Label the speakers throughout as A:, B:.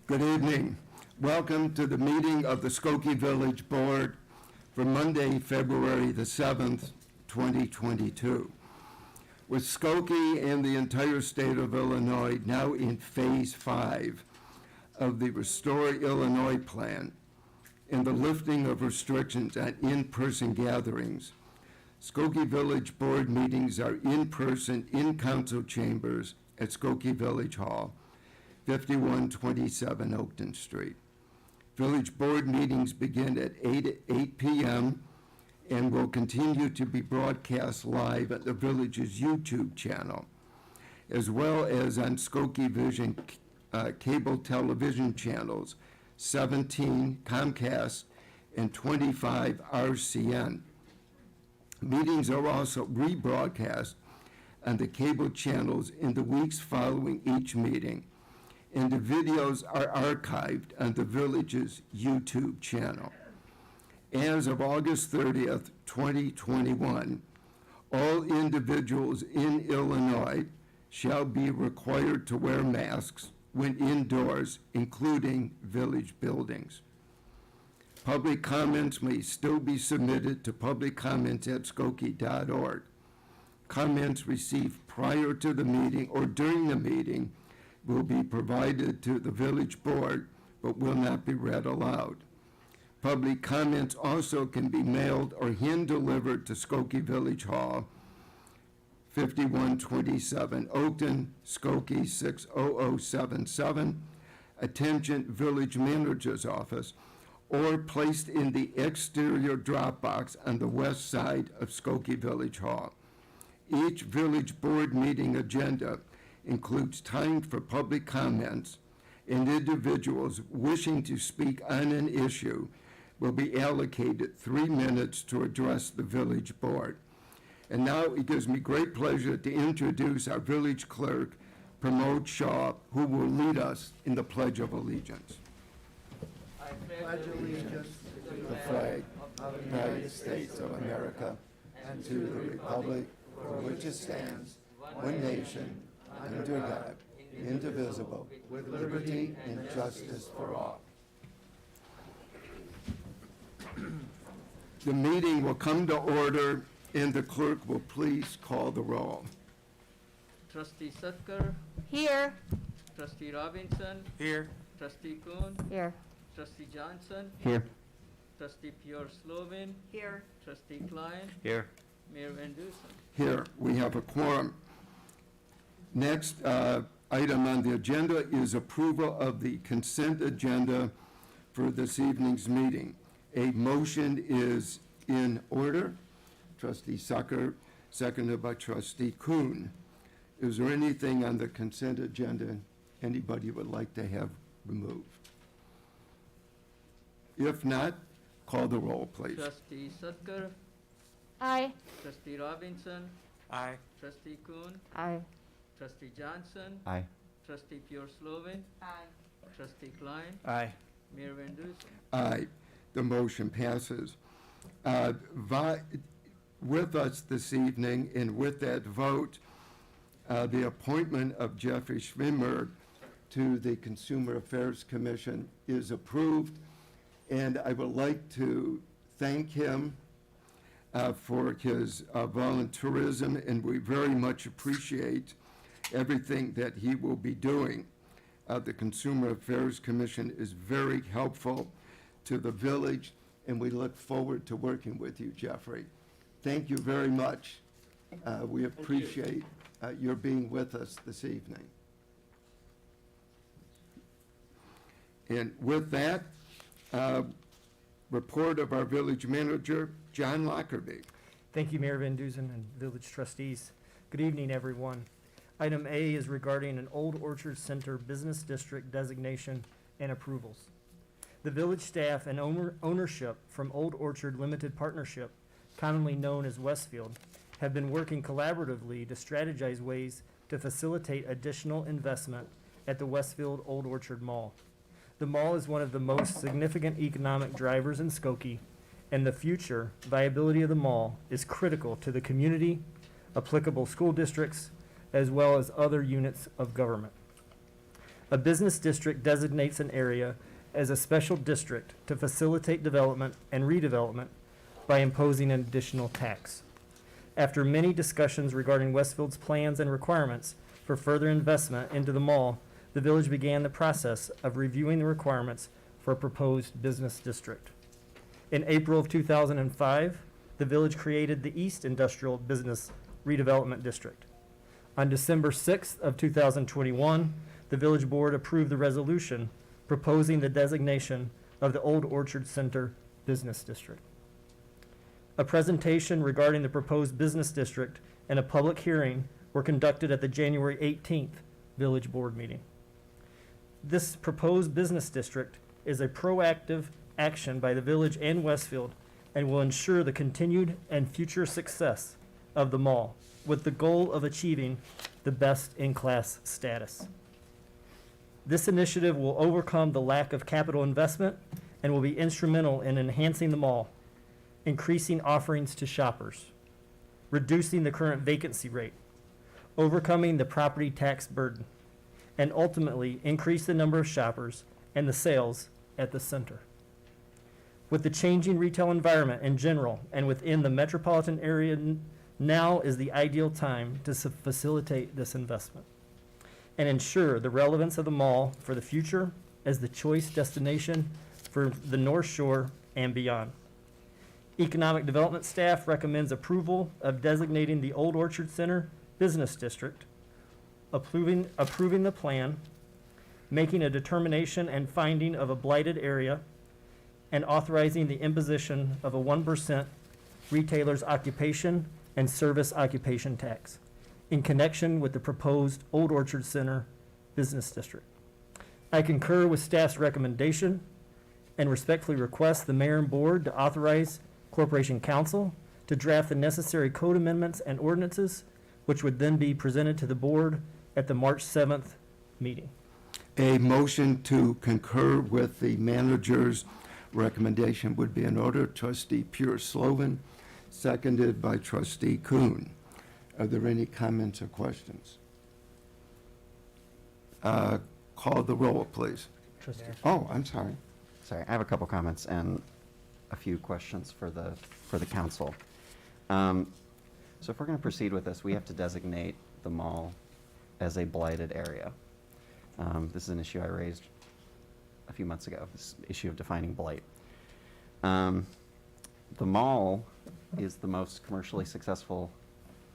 A: Good evening. Welcome to the meeting of the Skokie Village Board for Monday, February the 7th, 2022. With Skokie and the entire state of Illinois now in Phase 5 of the Restore Illinois Plan and the lifting of restrictions on in-person gatherings, Skokie Village Board meetings are in person in council chambers at Skokie Village Hall, 5127 Oakton Street. Village Board meetings begin at 8 p.m. and will continue to be broadcast live at the Village's YouTube channel, as well as on Skokie Vision cable television channels, 17 Comcast and 25 RCN. Meetings are also rebroadcast on the cable channels in the weeks following each meeting, and the videos are archived on the Village's YouTube channel. As of August 30th, 2021, all individuals in Illinois shall be required to wear masks when indoors, including village buildings. Public comments may still be submitted to publiccomments@skokie.org. Comments received prior to the meeting or during the meeting will be provided to the village board, but will not be read aloud. Public comments also can be mailed or hand-delivered to Skokie Village Hall, 5127 Oakton, Skokie 60077, attention Village Manager's Office, or placed in the exterior drop box on the west side of Skokie Village Hall. Each village board meeting agenda includes time for public comments, and individuals wishing to speak on an issue will be allocated 3 minutes to address the village board. And now it gives me great pleasure to introduce our village clerk, Pramod Shah, who will lead us in the Pledge of Allegiance.
B: I pledge allegiance to
A: The flag of the United States of America and to the republic for which it stands, one nation, under God, indivisible, with liberty and justice for all. The meeting will come to order, and the clerk will please call the roll.
B: Trustee Sutka,
C: Here.
B: Trustee Robinson,
D: Here.
B: Trustee Kuhn,
C: Here.
B: Trustee Johnson,
D: Here.
B: Trustee Pure Slovin,
C: Here.
B: Trustee Klein,
D: Here.
B: Mayor Van Dusen.
A: Here, we have a quorum. Next item on the agenda is approval of the consent agenda for this evening's meeting. A motion is in order. Trustee Sucker, seconded by Trustee Kuhn. Is there anything on the consent agenda anybody would like to have removed? If not, call the roll, please.
B: Trustee Sutka,
C: Aye.
B: Trustee Robinson,
D: Aye.
B: Trustee Kuhn,
C: Aye.
B: Trustee Johnson,
D: Aye.
B: Trustee Pure Slovin,
C: Aye.
B: Trustee Klein,
D: Aye.
B: Mayor Van Dusen.
A: Aye, the motion passes. With us this evening, and with that vote, the appointment of Jeffrey Schwimmer to the Consumer Affairs Commission is approved, and I would like to thank him for his volunteerism, and we very much appreciate everything that he will be doing. The Consumer Affairs Commission is very helpful to the village, and we look forward to working with you, Jeffrey. Thank you very much. We appreciate your being with us this evening. And with that, report of our village manager, John Lockerbie.
E: Thank you, Mayor Van Dusen and village trustees. Good evening, everyone. Item A is regarding an Old Orchard Center Business District designation and approvals. The village staff and ownership from Old Orchard Limited Partnership, commonly known as Westfield, have been working collaboratively to strategize ways to facilitate additional investment at the Westfield Old Orchard Mall. The mall is one of the most significant economic drivers in Skokie, and the future viability of the mall is critical to the community, applicable school districts, as well as other units of government. A business district designates an area as a special district to facilitate development and redevelopment by imposing an additional tax. After many discussions regarding Westfield's plans and requirements for further investment into the mall, the village began the process of reviewing the requirements for a proposed business district. In April of 2005, the village created the East Industrial Business Redevelopment District. On December 6th of 2021, the village board approved the resolution proposing the designation of the Old Orchard Center Business District. A presentation regarding the proposed business district and a public hearing were conducted at the January 18th village board meeting. This proposed business district is a proactive action by the village and Westfield and will ensure the continued and future success of the mall with the goal of achieving the best-in-class status. This initiative will overcome the lack of capital investment and will be instrumental in enhancing the mall, increasing offerings to shoppers, reducing the current vacancy rate, overcoming the property tax burden, and ultimately increase the number of shoppers and the sales at the center. With the changing retail environment in general and within the metropolitan area, now is the ideal time to facilitate this investment and ensure the relevance of the mall for the future as the choice destination for the North Shore and beyond. Economic Development staff recommends approval of designating the Old Orchard Center Business District, approving the plan, making a determination and finding of a blighted area, and authorizing the imposition of a 1% retailer's occupation and service occupation tax in connection with the proposed Old Orchard Center Business District. I concur with staff's recommendation and respectfully request the mayor and board to authorize Corporation Council to draft the necessary code amendments and ordinances, which would then be presented to the board at the March 7th meeting.
A: A motion to concur with the manager's recommendation would be in order. Trustee Pure Slovan, seconded by Trustee Kuhn. Are there any comments or questions? Call the roll, please.
E: Trustee.
A: Oh, I'm sorry.
D: Sorry, I have a couple comments and a few questions for the council. So if we're going to proceed with this, we have to designate the mall as a blighted area. This is an issue I raised a few months ago, this issue of defining blight. The mall is the most commercially successful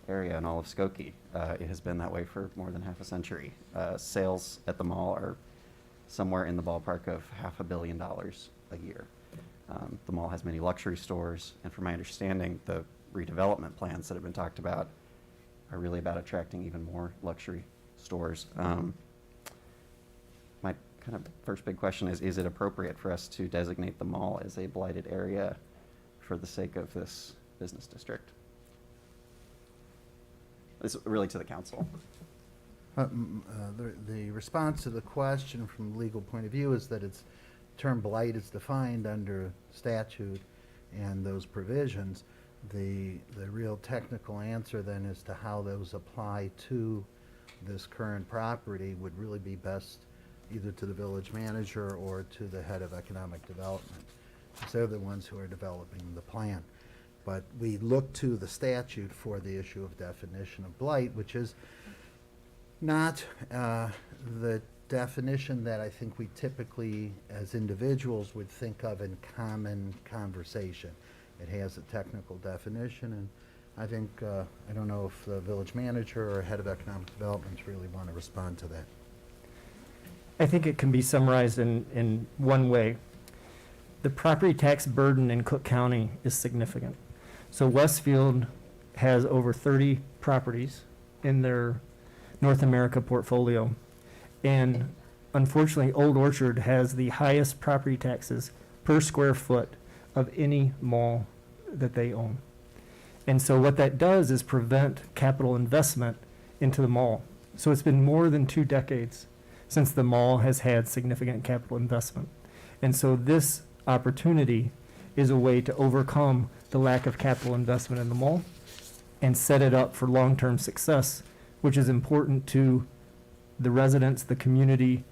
D: area in all of Skokie. It has been that way for more than half a century. Sales at the mall are somewhere in the ballpark of $500 million a year. The mall has many luxury stores, and from my understanding, the redevelopment plans that have been talked about are really about attracting even more luxury stores. My kind of first big question is it appropriate for us to designate the mall as a blighted area for the sake of this business district? This is really to the council.
F: The response to the question from a legal point of view is that its term blight is defined under statute and those provisions. The real technical answer then as to how those apply to this current property would really be best either to the village manager or to the head of economic development. They're the ones who are developing the plan. But we look to the statute for the issue of definition of blight, which is not the definition that I think we typically, as individuals, would think of in common conversation. It has a technical definition, and I think, I don't know if the village manager or head of economic development really want to respond to that.
E: I think it can be summarized in one way. The property tax burden in Cook County is significant. So Westfield has over 30 properties in their North America portfolio. And unfortunately, Old Orchard has the highest property taxes per square foot of any mall that they own. And so what that does is prevent capital investment into the mall. So it's been more than 2 decades since the mall has had significant capital investment. And so this opportunity is a way to overcome the lack of capital investment in the mall and set it up for long-term success, which is important to the residents, the community,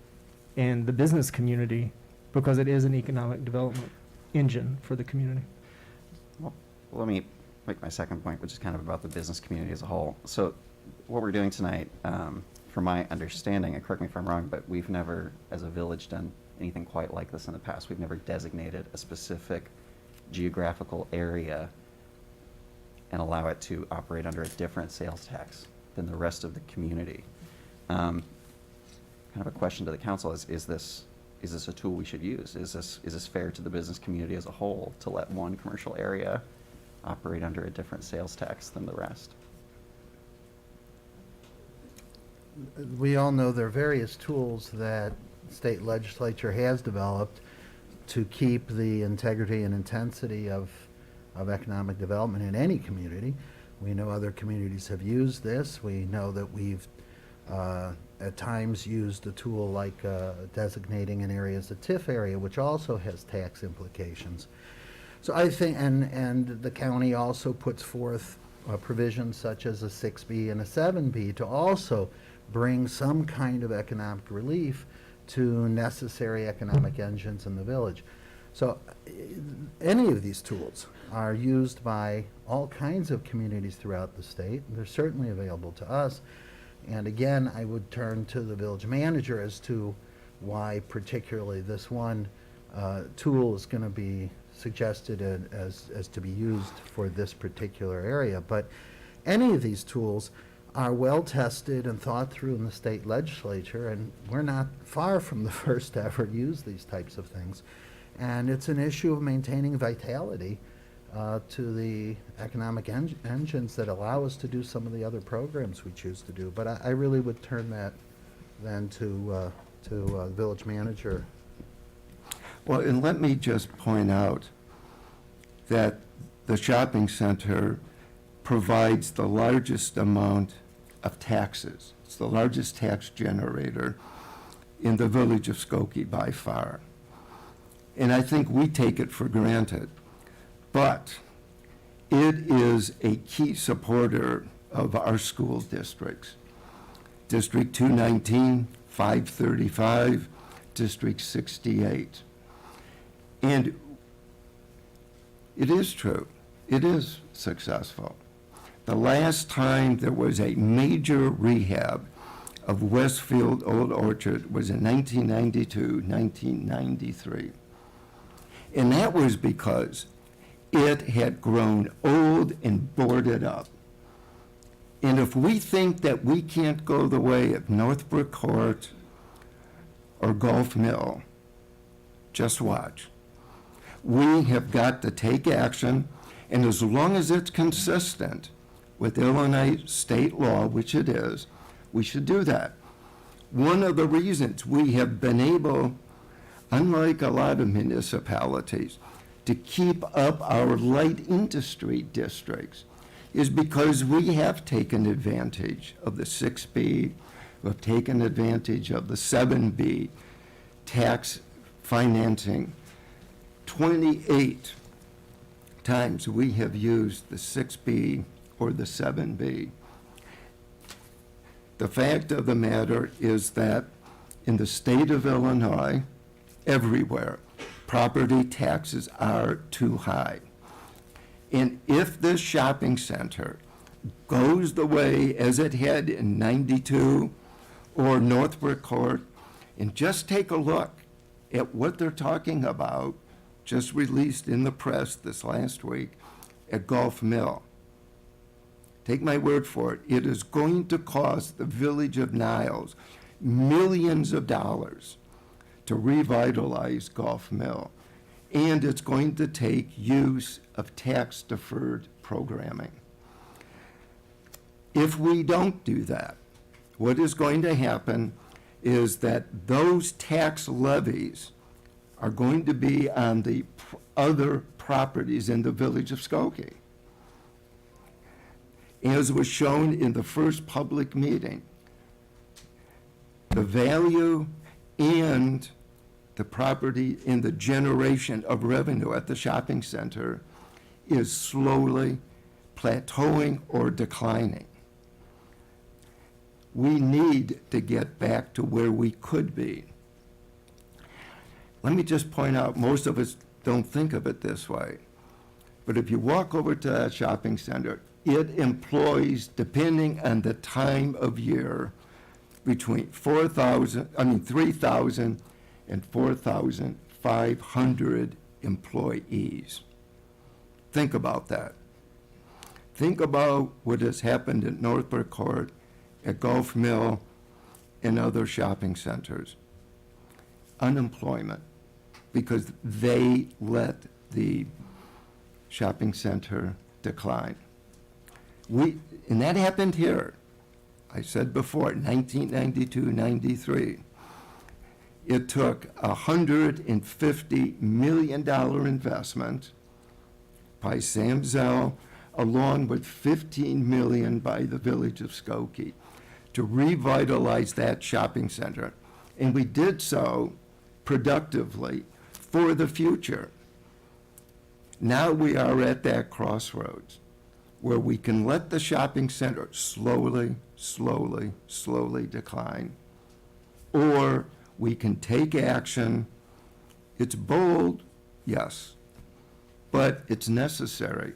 E: and the business community, because it is an economic development engine for the community.
D: Let me make my second point, which is kind of about the business community as a whole. So what we're doing tonight, from my understanding, and correct me if I'm wrong, but we've never, as a village, done anything quite like this in the past. We've never designated a specific geographical area and allow it to operate under a different sales tax than the rest of the community. Kind of a question to the council is this a tool we should use? Is this fair to the business community as a whole to let one commercial area operate under a different sales tax than the rest?
F: We all know there are various tools that state legislature has developed to keep the integrity and intensity of economic development in any community. We know other communities have used this. We know that we've at times used a tool like designating an area as a TIF area, which also has tax implications. So I think, and the county also puts forth provisions such as a 6B and a 7B to also bring some kind of economic relief to necessary economic engines in the village. So any of these tools are used by all kinds of communities throughout the state. They're certainly available to us. And again, I would turn to the village manager as to why particularly this one tool is going to be suggested as to be used for this particular area. But any of these tools are well tested and thought through in the state legislature, and we're not far from the first to ever use these types of things. And it's an issue of maintaining vitality to the economic engines that allow us to do some of the other programs we choose to do. But I really would turn that then to village manager.
A: Well, and let me just point out that the shopping center provides the largest amount of taxes. It's the largest tax generator in the village of Skokie by far. And I think we take it for granted. But it is a key supporter of our school districts. District 219, 535, District 68. And it is true, it is successful. The last time there was a major rehab of Westfield Old Orchard was in 1992, 1993. And that was because it had grown old and boarded up. And if we think that we can't go the way of Northbrook Court or Gulf Mill, just watch. We have got to take action, and as long as it's consistent with Illinois state law, which it is, we should do that. One of the reasons we have been able, unlike a lot of municipalities, to keep up our light industry districts is because we have taken advantage of the 6B, we've taken advantage of the 7B tax financing. 28 times we have used the 6B or the 7B. The fact of the matter is that in the state of Illinois, everywhere, property taxes are too high. And if this shopping center goes the way as it had in 92 or Northbrook Court, and just take a look at what they're talking about, just released in the press this last week at Gulf Mill. Take my word for it, it is going to cost the village of Niles millions of dollars to revitalize Gulf Mill. And it's going to take use of tax-deferred programming. If we don't do that, what is going to happen is that those tax levies are going to be on the other properties in the village of Skokie. As was shown in the first public meeting, the value and the property in the generation of revenue at the shopping center is slowly plateauing or declining. We need to get back to where we could be. let me just point out, most of us don't think of it this way. But if you walk over to that shopping center, it employs, depending on the time of year, between 3,000 and 4,500 employees. Think about that. Think about what has happened at Northbrook Court, at Gulf Mill, and other shopping centers. Unemployment, because they let the shopping center decline. And that happened here. I said before, 1992, 93. It took a $150 million investment by Sam Zell, along with $15 million by the village of Skokie, to revitalize that shopping center. And we did so productively for the future. Now we are at that crossroads where we can let the shopping center slowly decline. Or we can take action. It's bold, yes, but it's necessary.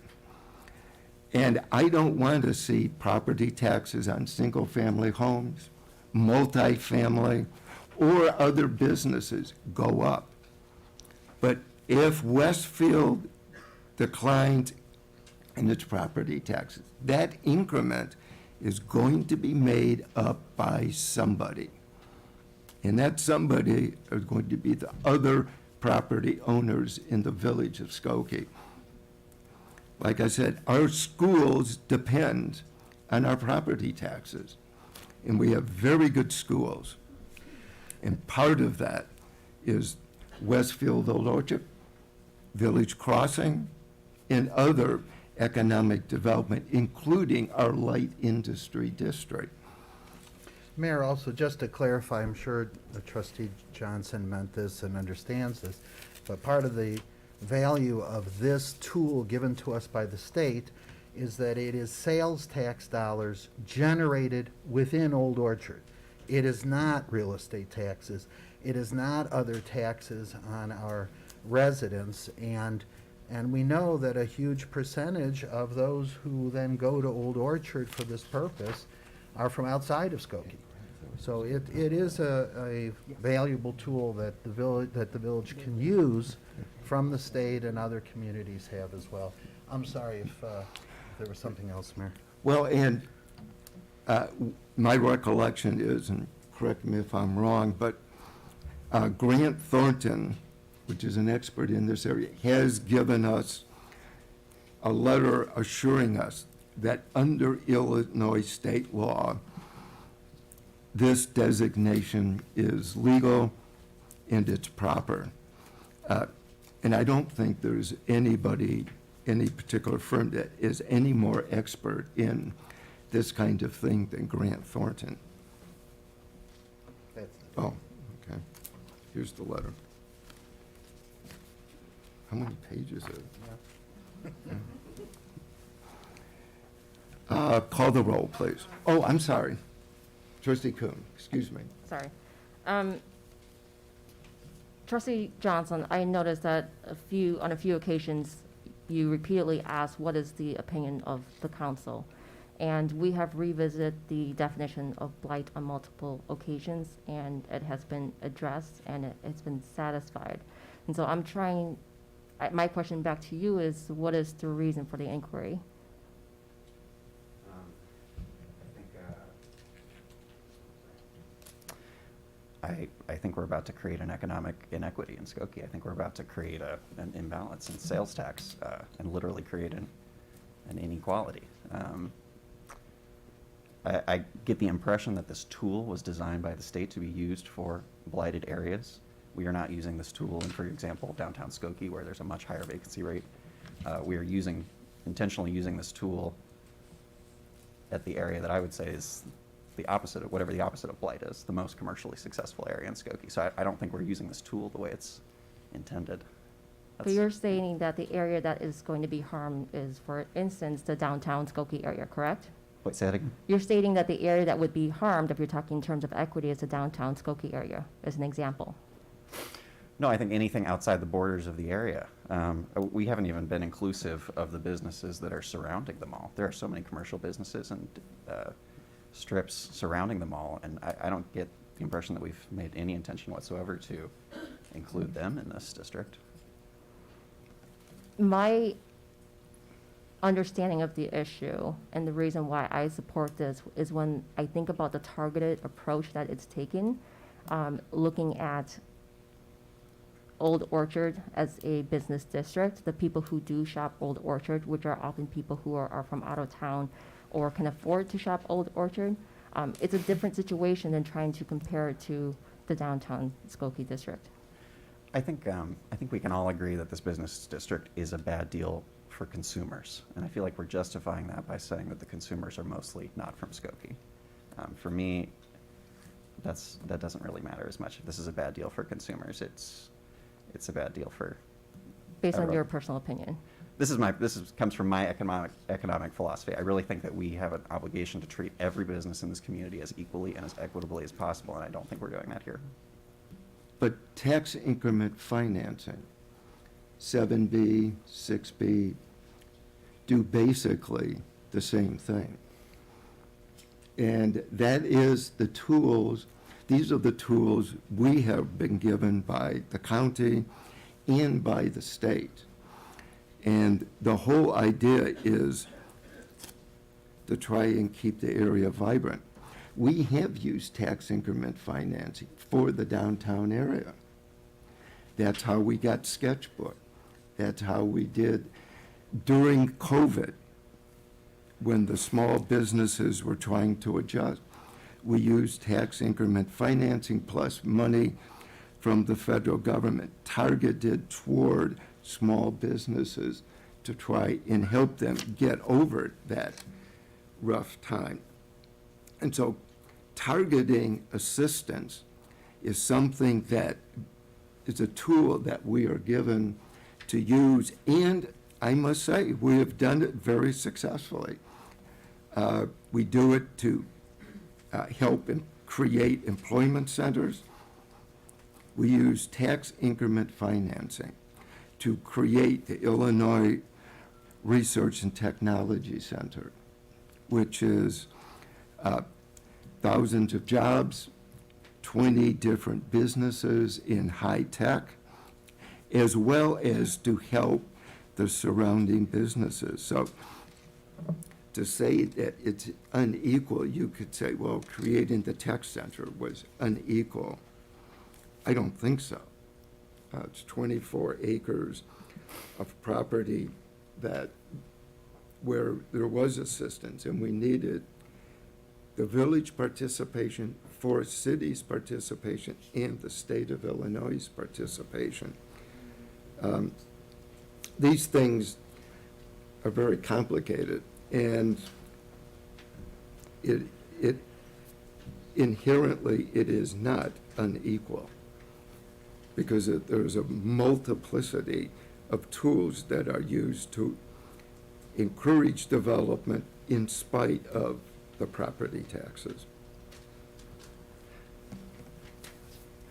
A: And I don't want to see property taxes on single-family homes, multifamily, or other businesses go up. But if Westfield declines in its property taxes, that increment is going to be made up by somebody. And that somebody is going to be the other property owners in the village of Skokie. Like I said, our schools depend on our property taxes, and we have very good schools. And part of that is Westfield Old Orchard, Village Crossing, and other economic development, including our light industry district.
F: Mayor, also, just to clarify, I'm sure the trustee Johnson meant this and understands this, but part of the value of this tool given to us by the state is that it is sales tax dollars generated within Old Orchard. It is not real estate taxes. It is not other taxes on our residents. And we know that a huge percentage of those who then go to Old Orchard for this purpose are from outside of Skokie. So it is a valuable tool that the village can use from the state, and other communities have as well. I'm sorry if there was something else, Mayor.
A: Well, and my recollection is, and correct me if I'm wrong, but Grant Thornton, which is an expert in this area, has given us a letter assuring us that under Illinois state law, this designation is legal and it's proper. And I don't think there's anybody, any particular firm that is any more expert in this kind of thing than Grant Thornton. Oh, okay. Here's the letter. How many pages is it? Call the roll, please. Oh, I'm sorry. Trustee Kuhn, excuse me.
C: Sorry. Trustee Johnson, I noticed that on a few occasions, you repeatedly asked what is the opinion of the council. And we have revisited the definition of blight on multiple occasions, and it has been addressed and it's been satisfied. And so my question back to you is, what is the reason for the inquiry?
D: I think we're about to create an economic inequity in Skokie. I think we're about to create an imbalance in sales tax and literally create an inequality. I get the impression that this tool was designed by the state to be used for blighted areas. We are not using this tool in, for example, downtown Skokie, where there's a much higher vacancy rate. We are intentionally using this tool at the area that I would say is the opposite of whatever the opposite of blight is, the most commercially successful area in Skokie. So I don't think we're using this tool the way it's intended.
C: So you're stating that the area that is going to be harmed is, for instance, the downtown Skokie area, correct?
D: Wait, say that again?
C: You're stating that the area that would be harmed, if you're talking in terms of equity, is the downtown Skokie area, as an example.
D: No, I think anything outside the borders of the area. We haven't even been inclusive of the businesses that are surrounding the mall. There are so many commercial businesses and strips surrounding the mall, and I don't get the impression that we've made any intention whatsoever to include them in this district.
C: My understanding of the issue and the reason why I support this is when I think about the targeted approach that it's taken, looking at Old Orchard as a business district, the people who do shop Old Orchard, which are often people who are from out of town or can afford to shop Old Orchard, it's a different situation than trying to compare it to the downtown Skokie district.
D: I think we can all agree that this business district is a bad deal for consumers, and I feel like we're justifying that by saying that the consumers are mostly not from Skokie. For me, that doesn't really matter as much. If this is a bad deal for consumers, it's a bad deal for
C: Based on
D: everyone.
C: your personal opinion.
D: This comes from my economic philosophy. I really think that we have an obligation to treat every business in this community as equally and as equitably as possible, and I don't think we're doing that here.
A: But tax increment financing, 7B, 6B, do basically the same thing. And that is the tools, these are the tools we have been given by the county and by the state. And the whole idea is to try and keep the area vibrant. We have used tax increment financing for the downtown area. That's how we got Sketchbook. That's how we did during COVID, when the small businesses were trying to adjust. We used tax increment financing plus money from the federal government targeted toward small businesses to try and help them get over that rough time. And so targeting assistance is something that is a tool that we are given to use, and I must say, we have done it very successfully. We do it to help and create employment centers. We use tax increment financing to create the Illinois Research and Technology Center, which is thousands of jobs, 20 different businesses in high tech, as well as to help the surrounding businesses. So to say that it's unequal, you could say, well, creating the tech center was unequal. I don't think so. It's 24 acres of property where there was assistance, and we needed the village participation, Forest City's participation, and the state of Illinois' participation. These things are very complicated, and it inherently, it is not unequal, because there's a multiplicity of tools that are used to encourage development in spite of the property taxes.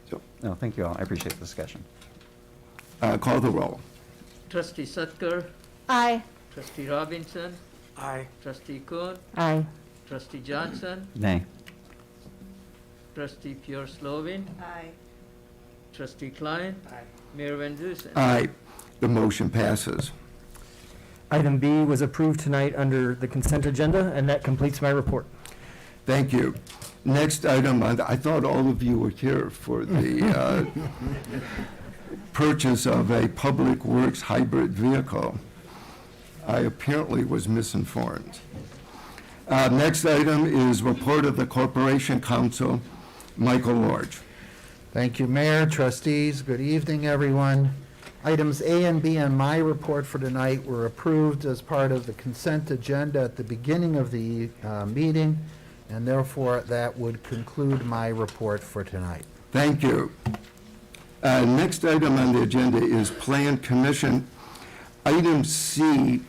A: So,
D: No, thank you all. I appreciate the discussion.
A: call the roll.
B: Trustee Sutker,
C: Aye.
B: Trustee Robinson,
E: Aye.
B: Trustee Kuhn,
C: Aye.
B: Trustee Johnson,
D: Nay.
B: Trustee Pure Slovin,
G: Aye.
B: Trustee Klein, Mayor Van Dusen.
A: Aye, the motion passes.
E: Item B was approved tonight under the consent agenda, and that completes my report.
A: Thank you. Next item, I thought all of you were here for the purchase of a Public Works hybrid vehicle. I apparently was misinformed. Next item is report of the Corporation Council. Michael Lorge.
F: Thank you, Mayor, trustees. Good evening, everyone. Items A and B on my report for tonight were approved as part of the consent agenda at the beginning of the meeting, and therefore that would conclude my report for tonight.
A: Thank you. Next item on the agenda is Plan Commission. Item C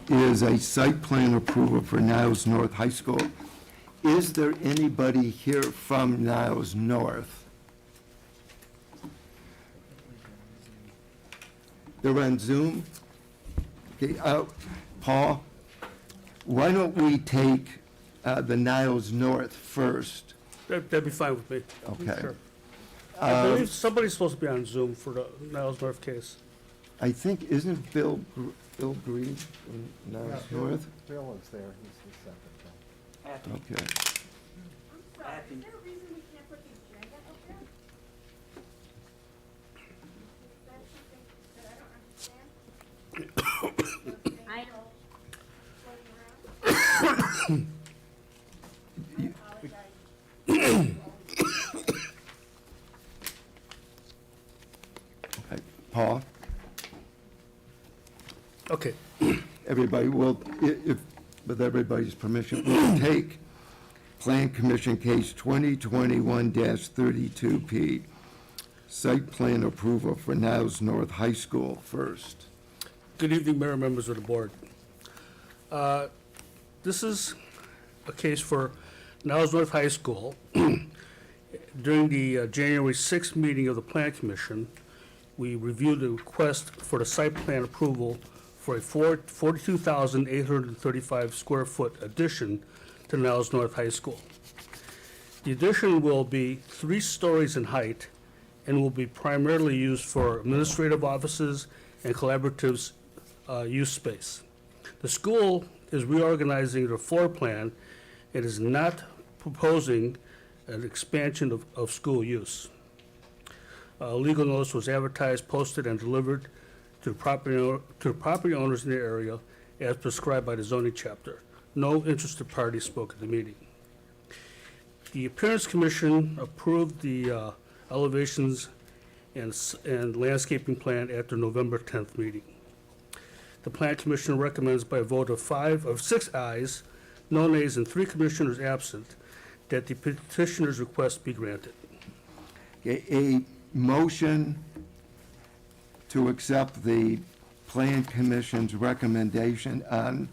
A: is a site plan approval for Niles North High School. Is there anybody here from Niles North? They're on Zoom? Okay, Paul, why don't we take the Niles North first?
G: That'd be fine with me.
A: Okay.
G: Sure. I believe somebody's supposed to be on Zoom for the Niles North case.
A: I think, isn't Bill Green from Niles North?
F: Bill is there, he's the secretary.
A: Okay.
H: I'm sorry, is there a reason we can't put the agenda up there? Is that something that I don't understand? I know. Floating around? I apologize.
A: Okay. Paul,
G: Okay.
A: everybody will, if, with everybody's permission, we'll take Plan Commission Case 2021-32P, site plan approval for Niles North High School first.
G: Good evening, Mayor and members of the board. This is a case for Niles North High School. During the January 6th meeting of the Plan Commission, we reviewed the request for the site plan approval for a 42,835 square foot addition to Niles North High School. The addition will be 3 stories in height and will be primarily used for administrative offices and collaborative use space. The school is reorganizing their floor plan and is not proposing an expansion of school use. Legal notice was advertised, posted, and delivered to property owners in the area as prescribed by the zoning chapter. No interested parties spoke at the meeting. The Appearance Commission approved the elevations and landscaping plan at their November 10th meeting. The Plan Commission recommends by a vote of 6 ayes, no nays, and 3 commissioners absent, that the petitioner's request be granted.
A: Okay, a motion to accept the Plan Commission's recommendation on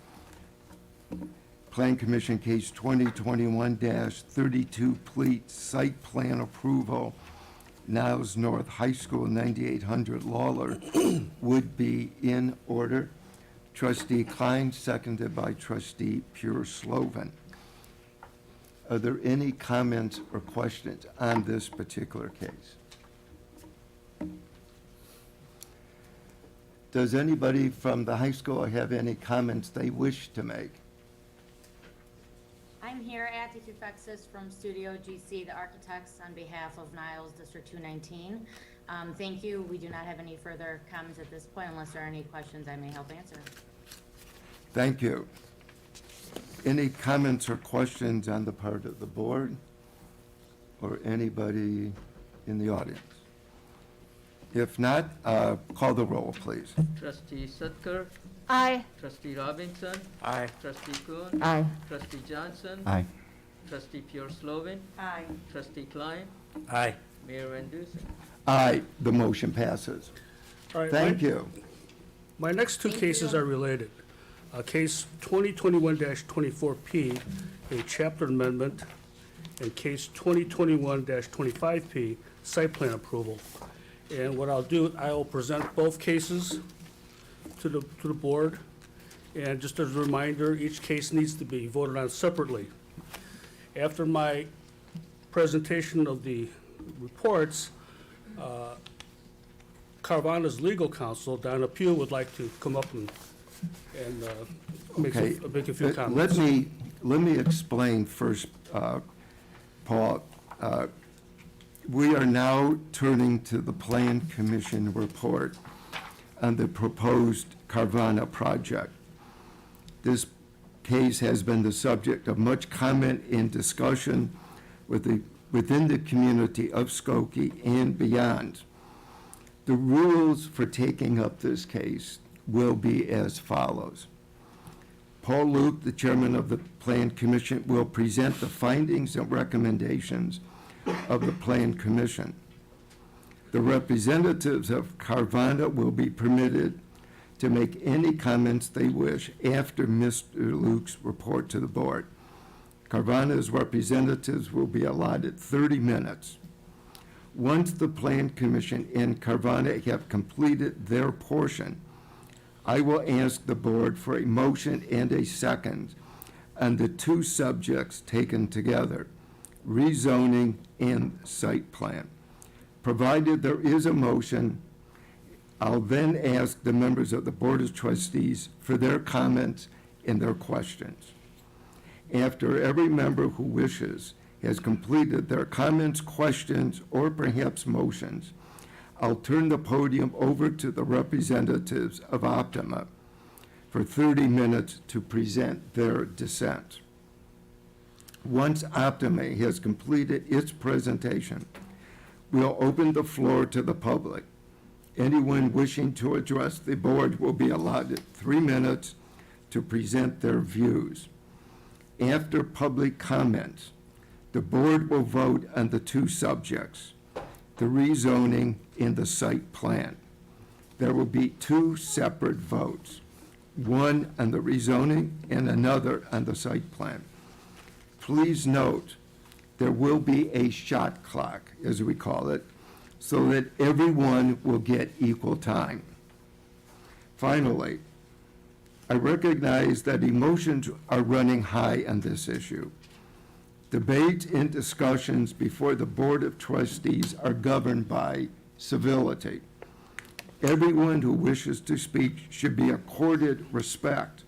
A: Plan Commission Case 2021-32 Pleat Site Plan Approval, Niles North High School, 9800 Lawler, would be in order. Trustee Klein, seconded by Trustee Pure Slovan. Are there any comments or questions on this particular case? Does anybody from the high school have any comments they wish to make?
I: I'm here, Ati Tufexis from Studio GC, the architects, on behalf of Niles District 219. Thank you. We do not have any further comments at this point unless there are any questions I may help answer.
A: Thank you. Any comments or questions on the part of the board or anybody in the audience? If not, call the roll, please.
B: Trustee Sutker,
C: Aye.
B: Trustee Robinson,
G: Aye.
B: Trustee Kuhn,
C: Aye.
B: Trustee Johnson,
D: Aye.
B: Trustee Pure Slovan,
I: Aye.
B: Trustee Klein,
G: Aye.
B: Mayor Van Dusen.
A: Aye, the motion passes.
G: All right,
A: Thank you.
G: My next 2
I: Thank
G: cases
I: you.
G: are related. Case 2021-24P, a chapter amendment, and case 2021-25P, site plan approval. And what I'll do, I will present both cases to the board. And just as a reminder, each case needs to be voted on separately. After my presentation of the reports, Carvana's legal counsel, Donna Pugh, would like to come up and make
A: Okay.
G: a few comments.
A: Let me explain first, Paul. We are now turning to the Plan Commission report on the proposed Carvana project. This case has been the subject of much comment and discussion within the community of Skokie and beyond. The rules for taking up this case will be as follows. Paul Luke, the chairman of the Plan Commission, will present the findings and recommendations of the Plan Commission. The representatives of Carvana will be permitted to make any comments they wish after Mr. Luke's report to the board. Carvana's representatives will be allotted 30 minutes. Once the Plan Commission and Carvana have completed their portion, I will ask the board for a motion and a second on the two subjects taken together, rezoning and site plan. Provided there is a motion, I'll then ask the members of the Board of Trustees for their comments and their questions. After every member who wishes has completed their comments, questions, or perhaps motions, I'll turn the podium over to the representatives of Optima for 30 minutes to present their dissent. Once Optima has completed its presentation, we'll open the floor to the public. Anyone wishing to address the board will be allotted 3 minutes to present their views. After public comments, the board will vote on the two subjects, the rezoning and the site plan. There will be two separate votes, one on the rezoning and another on the site plan. Please note, there will be a shot clock, as we call it, so that everyone will get equal time. Finally, I recognize that emotions are running high on this issue. Debates and discussions before the Board of Trustees are governed by civility. Everyone who wishes to speak should be accorded respect,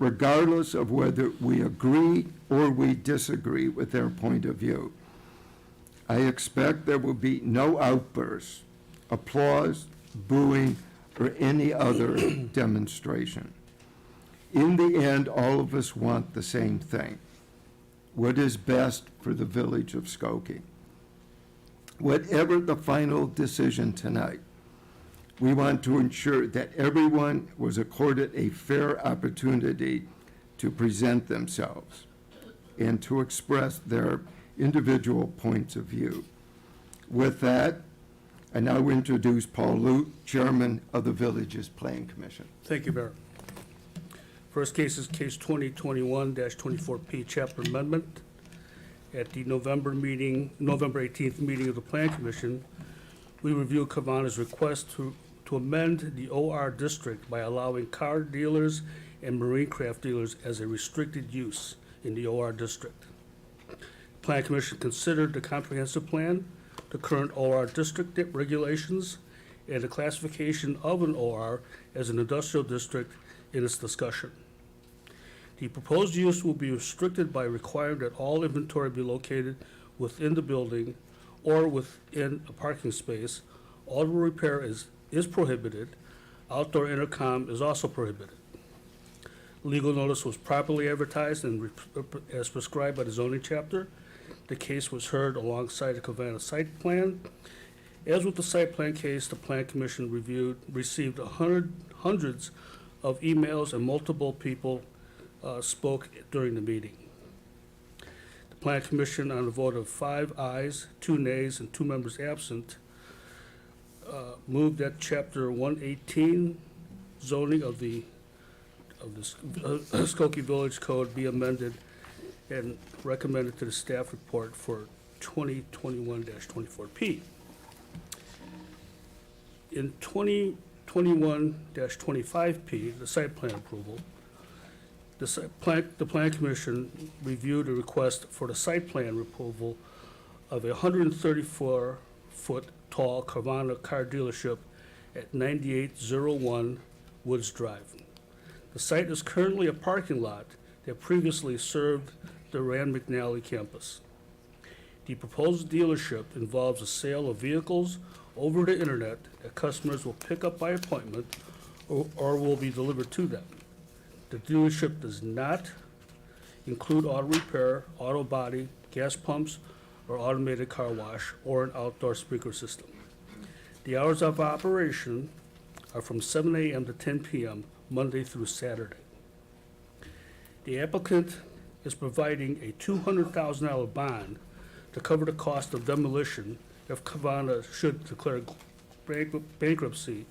A: regardless of whether we agree or we disagree with their point of view. I expect there will be no outbursts, applause, booing, or any other demonstration. In the end, all of us want the same thing: what is best for the village of Skokie. Whatever the final decision tonight, we want to ensure that everyone was accorded a fair opportunity to present themselves and to express their individual points of view. With that, I now introduce Paul Lute, Chairman of the Village's Plan Commission.
G: Thank you, Mayor. First case is case 2021-24P, chapter amendment. At the November 18th meeting of the Plan Commission, we reviewed Carvana's request to amend the OR district by allowing car dealers and marine craft dealers as a restricted use in the OR district. The Plan Commission considered the comprehensive plan, the current OR district regulations, and the classification of an OR as an industrial district in its discussion. The proposed use will be restricted by requiring that all inventory be located within the building or within a parking space. Auto repair is prohibited. Outdoor intercom is also prohibited. Legal notice was properly advertised and as prescribed by the zoning chapter. The case was heard alongside the Carvana site plan. As with the site plan case, the Plan Commission received hundreds of emails, and multiple people spoke during the meeting. The Plan Commission, on a vote of 5 ayes, 2 nays, and 2 members absent, moved that Chapter 118 zoning of the Skokie Village Code be amended and recommended to the staff report for 2021-24P. In 2021-25P, the site plan approval, the Plan Commission reviewed a request for the site plan approval of a 134-foot tall Carvana car dealership at 9801 Woods Drive. The site is currently a parking lot that previously served the Rand McNally campus. The proposed dealership involves a sale of vehicles over the internet that customers will pick up by appointment or will be delivered to them. The dealership does not include auto repair, auto body, gas pumps, or automated car wash, or an outdoor sprinkler system. The hours of operation are from 7 a.m. to 10 p.m., Monday through Saturday. The applicant is providing a $200,000 bond to cover the cost of demolition if Carvana should declare bankruptcy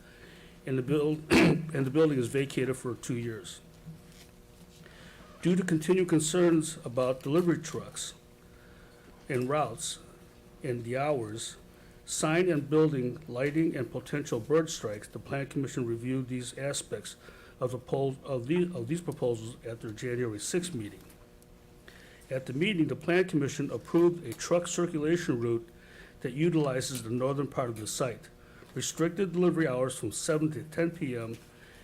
G: and the building is vacated for 2 years. Due to continued concerns about delivery trucks and routes and the hours, sign and building, lighting, and potential bird strikes, the Plan Commission reviewed these aspects of these proposals at their January 6th meeting. At the meeting, the Plan Commission approved a truck circulation route that utilizes the northern part of the site, restricted delivery hours from 7 to 10 p.m.,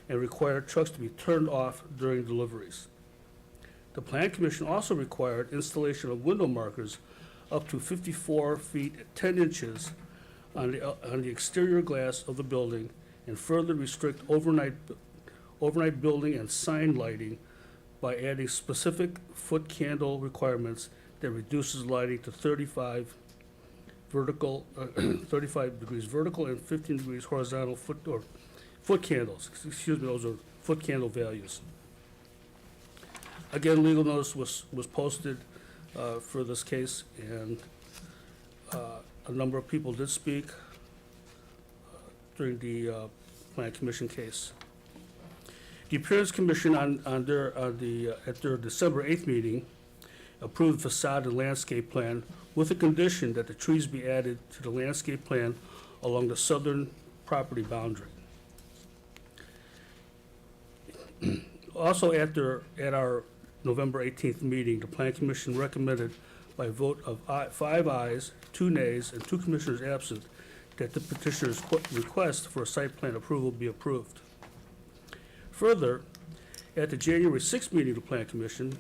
G: and required trucks to be turned off during deliveries. The Plan Commission also required installation of window markers up to 54 feet 10 inches on the exterior glass of the building, and further restrict overnight building and sign lighting by adding specific foot candle requirements that reduces lighting to 35 degrees vertical and 15 degrees horizontal foot candles. Excuse me, those are foot candle values. Again, legal notice was posted for this case, and a number of people did speak during the Plan Commission case. The Appearance Commission at their December 8th meeting approved facade and landscape plan with the condition that the trees be added to the landscape plan along the southern property boundary. Also at our November 18th meeting, the Plan Commission recommended by a vote of 5 ayes, 2 nays, and 2 commissioners absent that the petitioner's request for a site plan approval be approved. Further, at the January 6th meeting of the Plan Commission,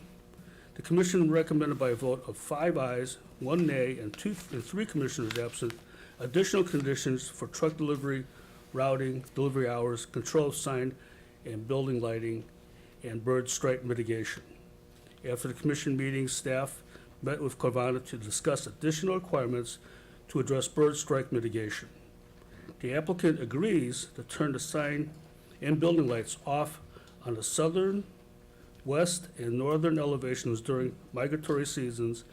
G: the Commission recommended by a vote of 5 ayes, 1 nay, and 3 commissioners absent, additional conditions for truck delivery, routing, delivery hours, control of sign and building lighting, and bird strike mitigation. After the Commission meeting, staff met with Carvana to discuss additional requirements to address bird strike mitigation. The applicant agrees to turn the sign and building lights off on the southern, west, and northern elevations during migratory seasons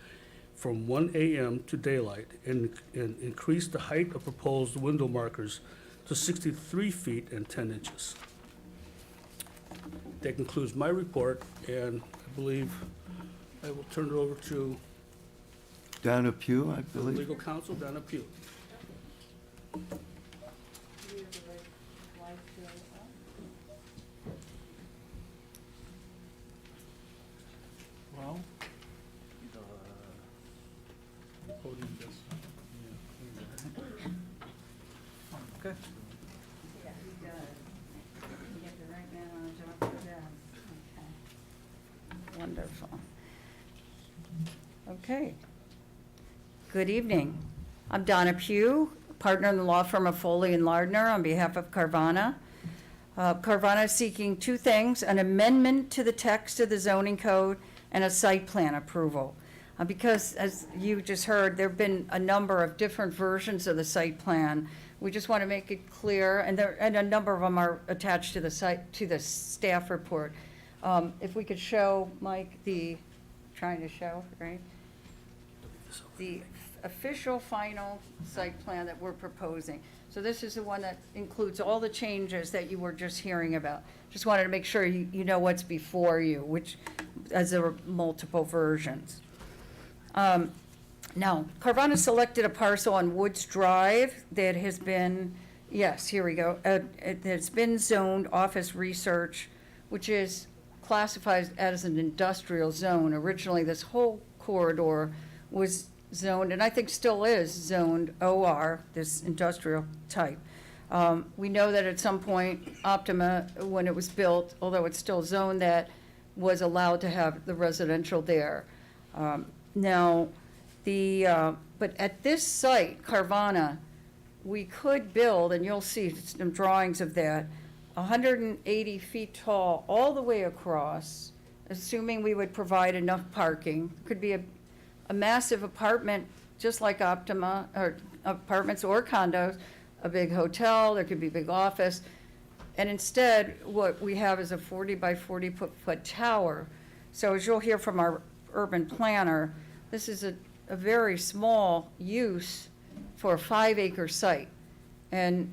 G: from 1 a.m. to daylight, and increase the height of proposed window markers to 63 feet and 10 inches. That concludes my report, and I believe I will turn it over to
A: Donna Pugh, I
G: the
A: believe.
G: legal counsel, Donna Pugh.
J: Well,
G: Podium does.
J: okay.
K: Yeah, he does. You get the right man on the job for that. Okay. Wonderful. Okay. Good evening. I'm Donna Pugh, partner in the law firm of Foley and Lardner on behalf of Carvana. Carvana is seeking 2 things: an amendment to the text of the zoning code and a site plan approval. Because, as you just heard, there have been a number of different versions of the site plan. We just want to make it clear, and a number of them are attached to the staff report. If we could show, Mike, trying to show, right? The official final site plan that we're proposing. So this is the one that includes all the changes that you were just hearing about. Just wanted to make sure you know what's before you, which, as there were multiple versions. Now, Carvana selected a parcel on Woods Drive that has been, yes, here we go. It's been zoned office research, which is classified as an industrial zone. Originally, this whole corridor was zoned, and I think still is zoned OR, this industrial type. We know that at some point, Optima, when it was built, although it's still zoned, that was allowed to have the residential there. Now, but at this site, Carvana, we could build, and you'll see some drawings of that, 180 feet tall all the way across, assuming we would provide enough parking. Could be a massive apartment, just like Optima, or apartments or condos, a big hotel, there could be a big office. And instead, what we have is a 40 by 40 foot tower. So as you'll hear from our urban planner, this is a very small use for a 5-acre site. And,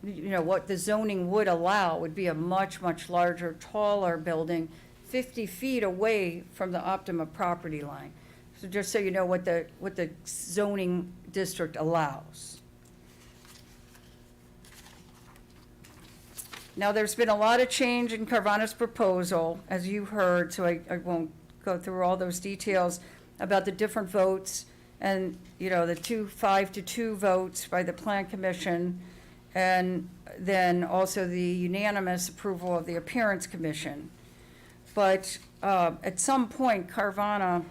K: you know, what the zoning would allow would be a much, much larger, taller building, 50 feet away from the Optima property line. So just so you know what the zoning district allows. Now, there's been a lot of change in Carvana's proposal, as you heard, so I won't go through all those details about the different votes and, you know, the 5-2 votes by the Plan Commission, and then also the unanimous approval of the Appearance Commission. But at some point, Carvana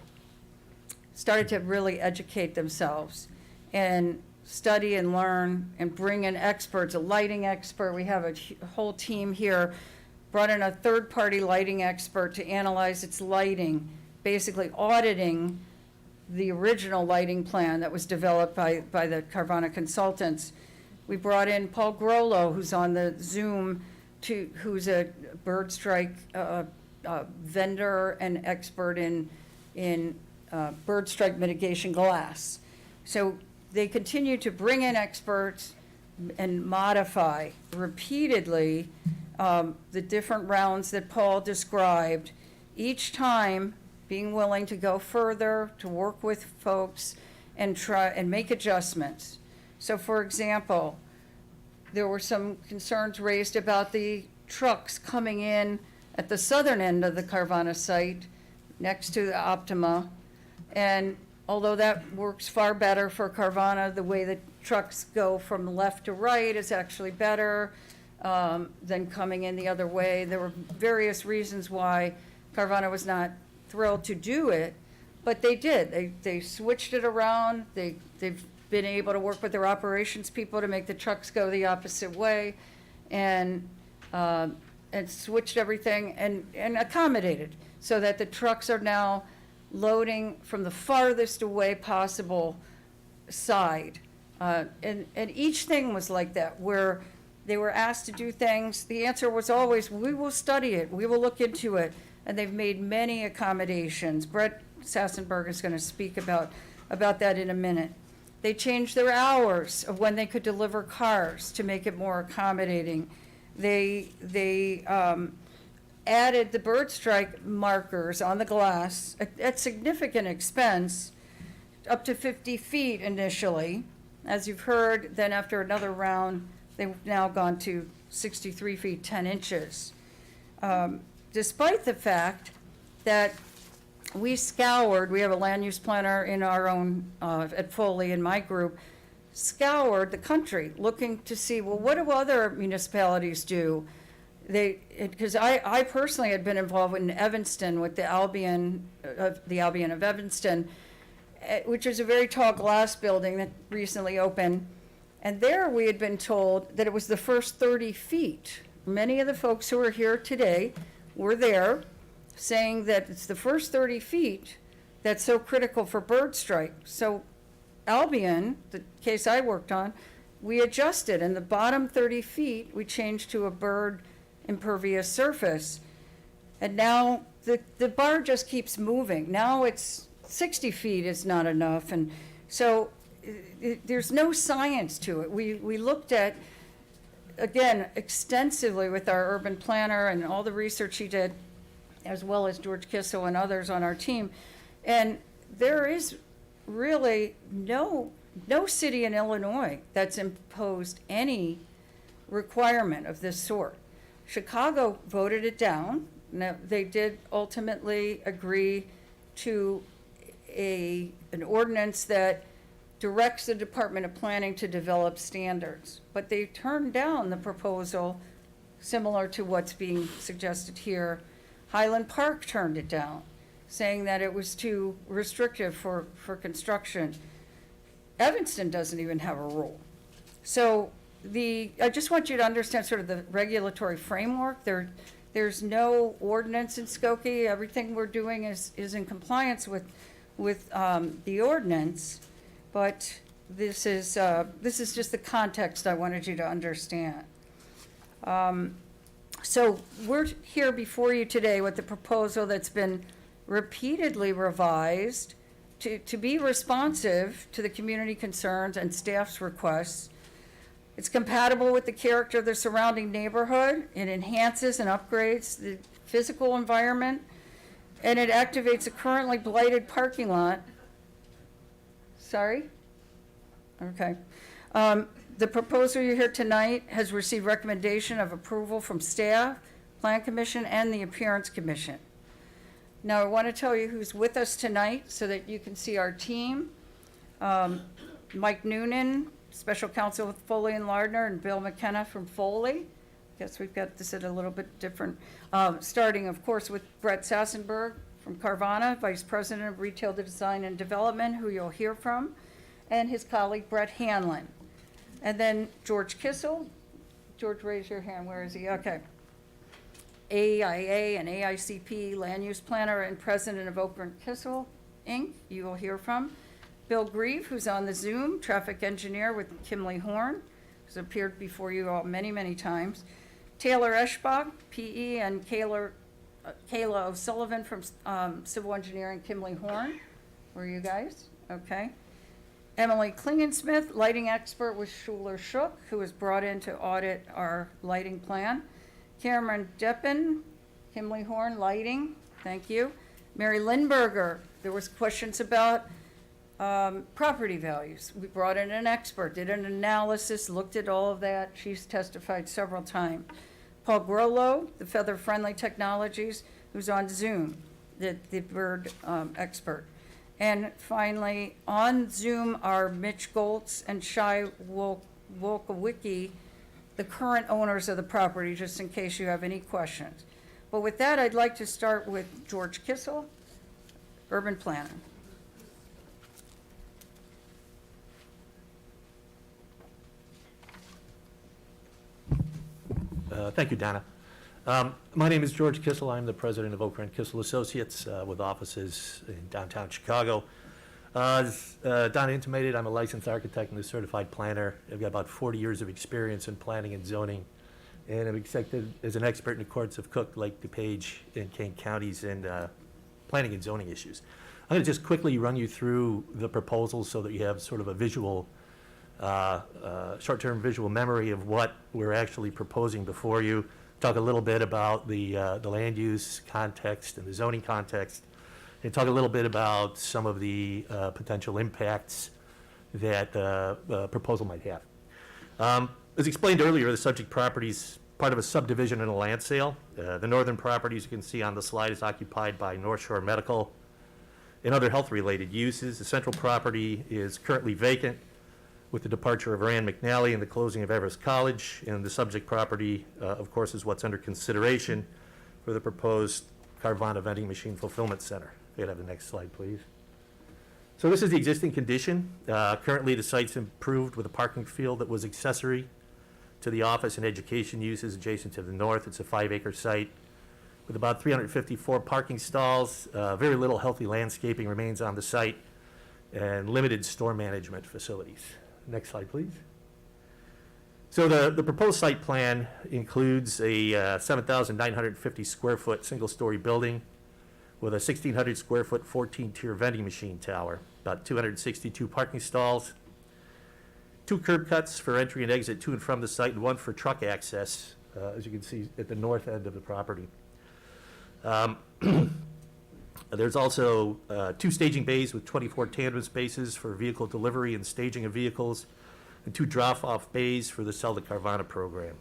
K: started to really educate themselves and study and learn and bring in experts, a lighting expert. We have a whole team here, brought in a third-party lighting expert to analyze its lighting, basically auditing the original lighting plan that was developed by the Carvana consultants. We brought in Paul Grollo, who's on the Zoom, who's a bird strike vendor and expert in bird strike mitigation glass. So they continue to bring in experts and modify repeatedly the different rounds that Paul described, each time being willing to go further, to work with folks and try and make adjustments. So for example, there were some concerns raised about the trucks coming in at the southern end of the Carvana site next to the Optima. And although that works far better for Carvana, the way the trucks go from left to right is actually better than coming in the other way. There were various reasons why Carvana was not thrilled to do it, but they did. They switched it around. They've been able to work with their operations people to make the trucks go the opposite way, and switched everything and accommodated so that the trucks are now loading from the farthest away possible side. And each thing was like that, where they were asked to do things. The answer was always, we will study it, we will look into it. And they've made many accommodations. Brett Sassenberg is going to speak about that in a minute. They changed their hours of when they could deliver cars to make it more accommodating. They added the bird strike markers on the glass at significant expense, up to 50 feet initially. As you've heard, then after another round, they've now gone to 63 feet, 10 inches. Despite the fact that we have a land use planner in our own, at Foley in my group, scoured the country looking to see, well, what do other municipalities do? Because I personally had been involved in Evanston with the Albion of Evanston, which is a very tall glass building that recently opened. And there we had been told that it was the first 30 feet. Many of the folks who are here today were there saying that it's the first 30 feet that's so critical for bird strike. So Albion, the case I worked on, we adjusted, and the bottom 30 feet, we changed to a bird impervious surface. And now the bar just keeps moving. Now it's 60 feet is not enough. And so there's no science to it. We looked at, again, extensively with our urban planner and all the research he did, as well as George Kissel and others on our team. And there is really no city in Illinois that's imposed any requirement of this sort. Chicago voted it down. Now, they did ultimately agree to an ordinance that directs the Department of Planning to develop standards. But they turned down the proposal similar to what's being suggested here. Highland Park turned it down, saying that it was too restrictive for construction. Evanston doesn't even have a rule. So I just want you to understand sort of the regulatory framework. There's no ordinance in Skokie. Everything we're doing is in compliance with the ordinance. But this is just the context I wanted you to understand. So we're here before you today with the proposal that's been repeatedly revised to be responsive to the community concerns and staff's requests. It's compatible with the character of the surrounding neighborhood. It enhances and upgrades the physical environment, and it activates a currently blighted parking lot. Sorry? Okay. The proposal you hear tonight has received recommendation of approval from staff, Plan Commission, and the Appearance Commission. Now, I want to tell you who's with us tonight so that you can see our team. Mike Noonan, Special Counsel with Foley and Lardner, and Bill McKenna from Foley. Guess we've got this at a little bit different, starting, of course, with Brett Sassenberg from Carvana, Vice President of Retail Design and Development, who you'll hear from, and his colleague Brett Hanlon. And then George Kissel. George, raise your hand. Where is he? Okay. AIA and AICP Land Use Planner and President of Oker and Kissel, Inc., you will hear from. Bill Grieve, who's on the Zoom, Traffic Engineer with Kimley Horn, who's appeared before you all many, many times. Taylor Eschbach, PE, and Kayla O'Sullivan from Civil Engineering, Kimley Horn. Where are you guys? Okay. Emily Klingensmith, lighting expert with Schuler Shook, who was brought in to audit our lighting plan. Cameron Deppen, Kimley Horn Lighting, thank you. Mary Lindberger, there was questions about property values. We brought in an expert, did an analysis, looked at all of that. She's testified several times. Paul Grollo, the Feather Friendly Technologies, who's on Zoom, the bird expert. And finally, on Zoom are Mitch Goltz and Shai Wolkowicki, the current owners of the property, just in case you have any questions. But with that, I'd like to start with George Kissel, urban planner.
L: Thank you, Donna. My name is George Kissel. I'm the president of Oker and Kissel Associates with offices in downtown Chicago. As Donna intimated, I'm a licensed architect and a certified planner. I've got about 40 years of experience in planning and zoning, and I'm accepted as an expert in the courts of Cook, Lake, DuPage, and Kane counties in planning and zoning issues. I'm going to just quickly run you through the proposals so that you have sort of a visual short-term visual memory of what we're actually proposing before you. Talk a little bit about the land use context and the zoning context, and talk a little bit about some of the potential impacts that the proposal might have. As explained earlier, the subject property is part of a subdivision in a land sale. The northern property, as you can see on the slide, is occupied by North Shore Medical and other health-related uses. The central property is currently vacant with the departure of Rand McNally and the closing of Everest College. And the subject property, of course, is what's under consideration for the proposed Carvana vending machine fulfillment center. If you could have the next slide, please. So this is the existing condition. Currently, the site's improved with a parking field that was accessory to the office and education uses adjacent to the north. It's a 5-acre site with about 354 parking stalls. Very little healthy landscaping remains on the site, and limited store management facilities. Next slide, please. So the proposed site plan includes a 7,950 square foot single-story building with a 1,600 square foot 14-tier vending machine tower, about 262 parking stalls, 2 curb cuts for entry and exit to and from the site, and 1 for truck access, as you can see at the north end of the property. There's also 2 staging bays with 24 tandem spaces for vehicle delivery and staging of vehicles, and 2 drop-off bays for the Sell to Carvana program.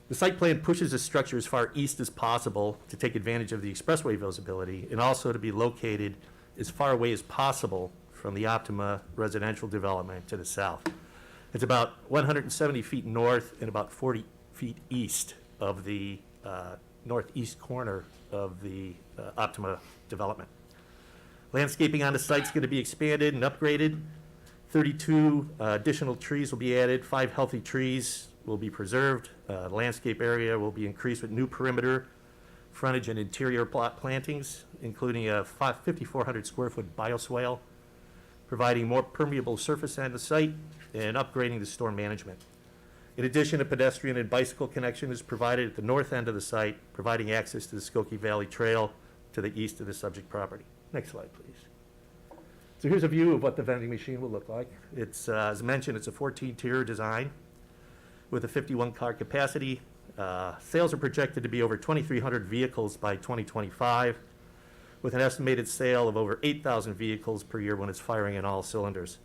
L: The site plan pushes the structure as far east as possible to take advantage of the expressway visibility, and also to be located as far away as possible from the Optima residential development to the south. It's about 170 feet north and about 40 feet east of the northeast corner of the Optima development. Landscaping on the site is going to be expanded and upgraded. 32 additional trees will be added. 5 healthy trees will be preserved. The landscape area will be increased with new perimeter, frontage, and interior plot plantings, including a 5,400 square foot bioswale, providing more permeable surface on the site and upgrading the storm management. In addition, a pedestrian and bicycle connection is provided at the north end of the site, providing access to the Skokie Valley Trail to the east of the subject property. Next slide, please. So here's a view of what the vending machine will look like. It's, as mentioned, it's a 14-tier design with a 51-car capacity. Sales are projected to be over 2,300 vehicles by 2025, with an estimated sale of over 8,000 vehicles per year when it's firing in all cylinders.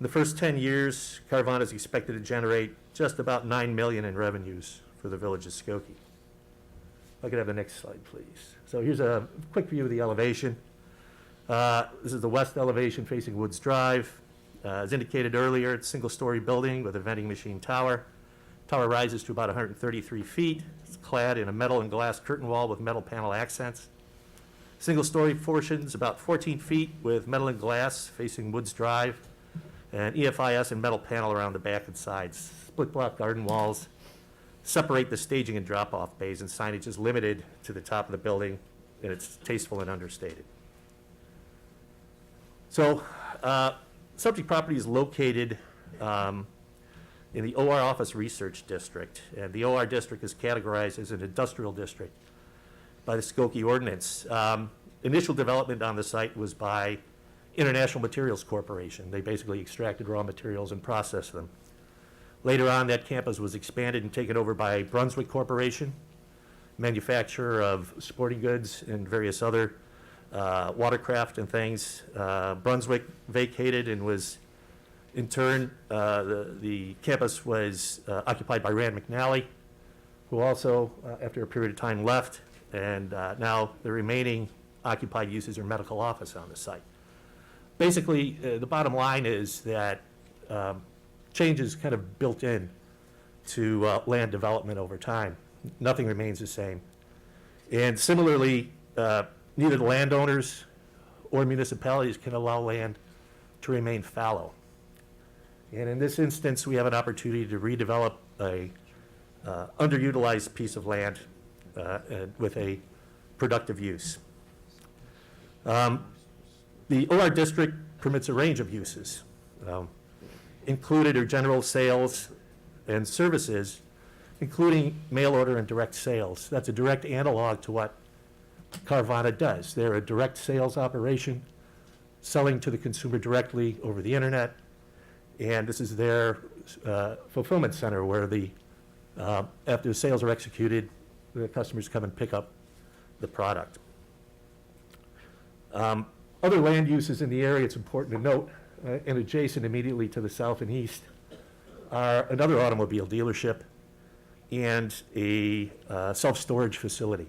L: In the first 10 years, Carvana is expected to generate just about $9 million in revenues for the village of Skokie. If I could have the next slide, please. So here's a quick view of the elevation. This is the west elevation facing Woods Drive. As indicated earlier, it's a single-story building with a vending machine tower. Tower rises to about 133 feet. It's clad in a metal and glass curtain wall with metal panel accents. Single-story portions about 14 feet with metal and glass facing Woods Drive, and EFIS and metal panel around the back and sides. Split block garden walls separate the staging and drop-off bays, and signage is limited to the top of the building, and it's tasteful and understated. So, subject property is located in the OR Office Research District, and the OR district is categorized as an industrial district by the Skokie Ordinance. Initial development on the site was by International Materials Corporation. They basically extracted raw materials and processed them. Later on, that campus was expanded and taken over by Brunswick Corporation, manufacturer of sporting goods and various other watercraft and things. Brunswick vacated and was, in turn, the campus was occupied by Rand McNally, who also, after a period of time, left, and now the remaining occupied uses are medical office on the site. Basically, the bottom line is that change is kind of built in to land development over time. Nothing remains the same. And similarly, neither the landowners or municipalities can allow land to remain fallow. And in this instance, we have an opportunity to redevelop a underutilized piece of land with a productive use. The OR district permits a range of uses. Included are general sales and services, including mail order and direct sales. That's a direct analog to what Carvana does. They're a direct sales operation, selling to the consumer directly over the internet, and this is their fulfillment center where after the sales are executed, the customers come and pick up the product. Other land uses in the area, it's important to note, and adjacent immediately to the south and east, are another automobile dealership and a self-storage facility.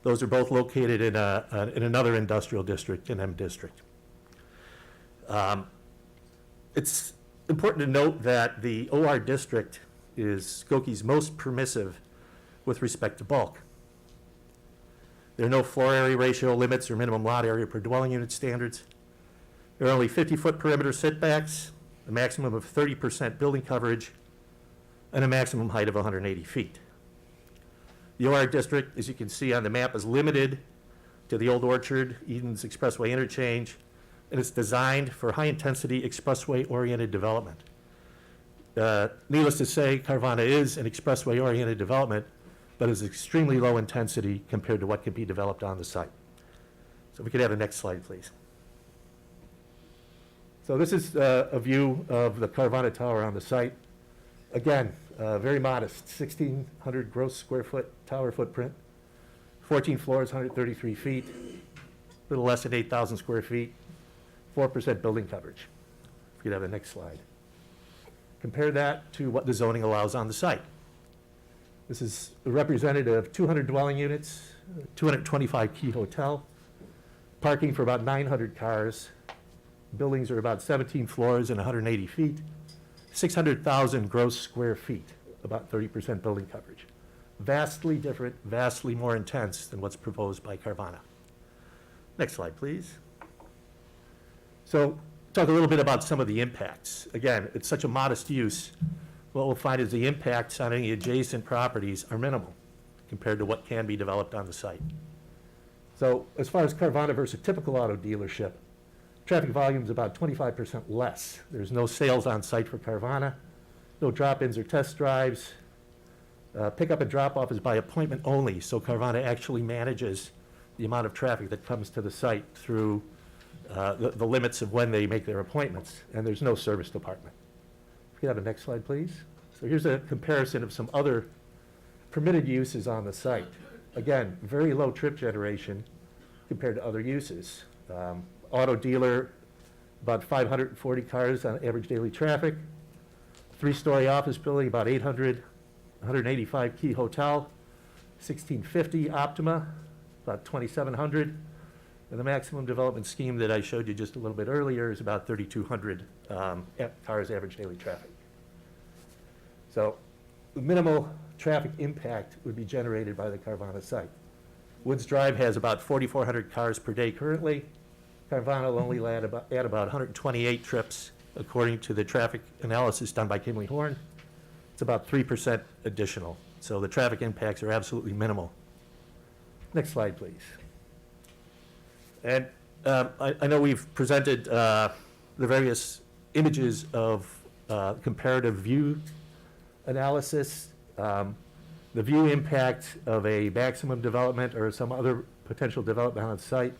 L: Those are both located in another industrial district, an M district. It's important to note that the OR district is Skokie's most permissive with respect to bulk. There are no floor area ratio limits or minimum lot area per dwelling unit standards. There are only 50-foot perimeter setbacks, a maximum of 30% building coverage, and a maximum height of 180 feet. The OR district, as you can see on the map, is limited to the Old Orchard, Eden's Expressway interchange, and it's designed for high-intensity expressway-oriented development. Needless to say, Carvana is an expressway-oriented development, but is extremely low intensity compared to what can be developed on the site. So we could have the next slide, please. So this is a view of the Carvana Tower on the site. Again, very modest, 1,600 gross square foot tower footprint, 14 floors, 133 feet, a little less than 8,000 square feet, 4% building coverage. If you could have the next slide. Compare that to what the zoning allows on the site. This is representative of 200 dwelling units, 225 key hotel, parking for about 900 cars. Buildings are about 17 floors and 180 feet, 600,000 gross square feet, about 30% building coverage. Vastly different, vastly more intense than what's proposed by Carvana. Next slide, please. So talk a little bit about some of the impacts. Again, it's such a modest use. What we'll find is the impacts on any adjacent properties are minimal compared to what can be developed on the site. So as far as Carvana versus a typical auto dealership, traffic volume is about 25% less. There's no sales on site for Carvana, no drop-ins or test drives. Pickup and drop-off is by appointment only, so Carvana actually manages the amount of traffic that comes to the site through the limits of when they make their appointments, and there's no service department. If you have the next slide, please. So here's a comparison of some other permitted uses on the site. Again, very low trip generation compared to other uses. Auto dealer about 540 cars on average daily traffic. Three-story office building, about 800, 185 Key Hotel, 1650 Optima, about 2,700. And the maximum development scheme that I showed you just a little bit earlier is about 3,200 cars average daily traffic. So the minimal traffic impact would be generated by the Carvana site. Woods Drive has about 4,400 cars per day currently. Carvana will only add about 128 trips, according to the traffic analysis done by Kimley Horn. It's about 3% additional. So the traffic impacts are absolutely minimal. Next slide, please. And I know we've presented the various images of comparative view analysis. The view impact of a maximum development or some other potential development on site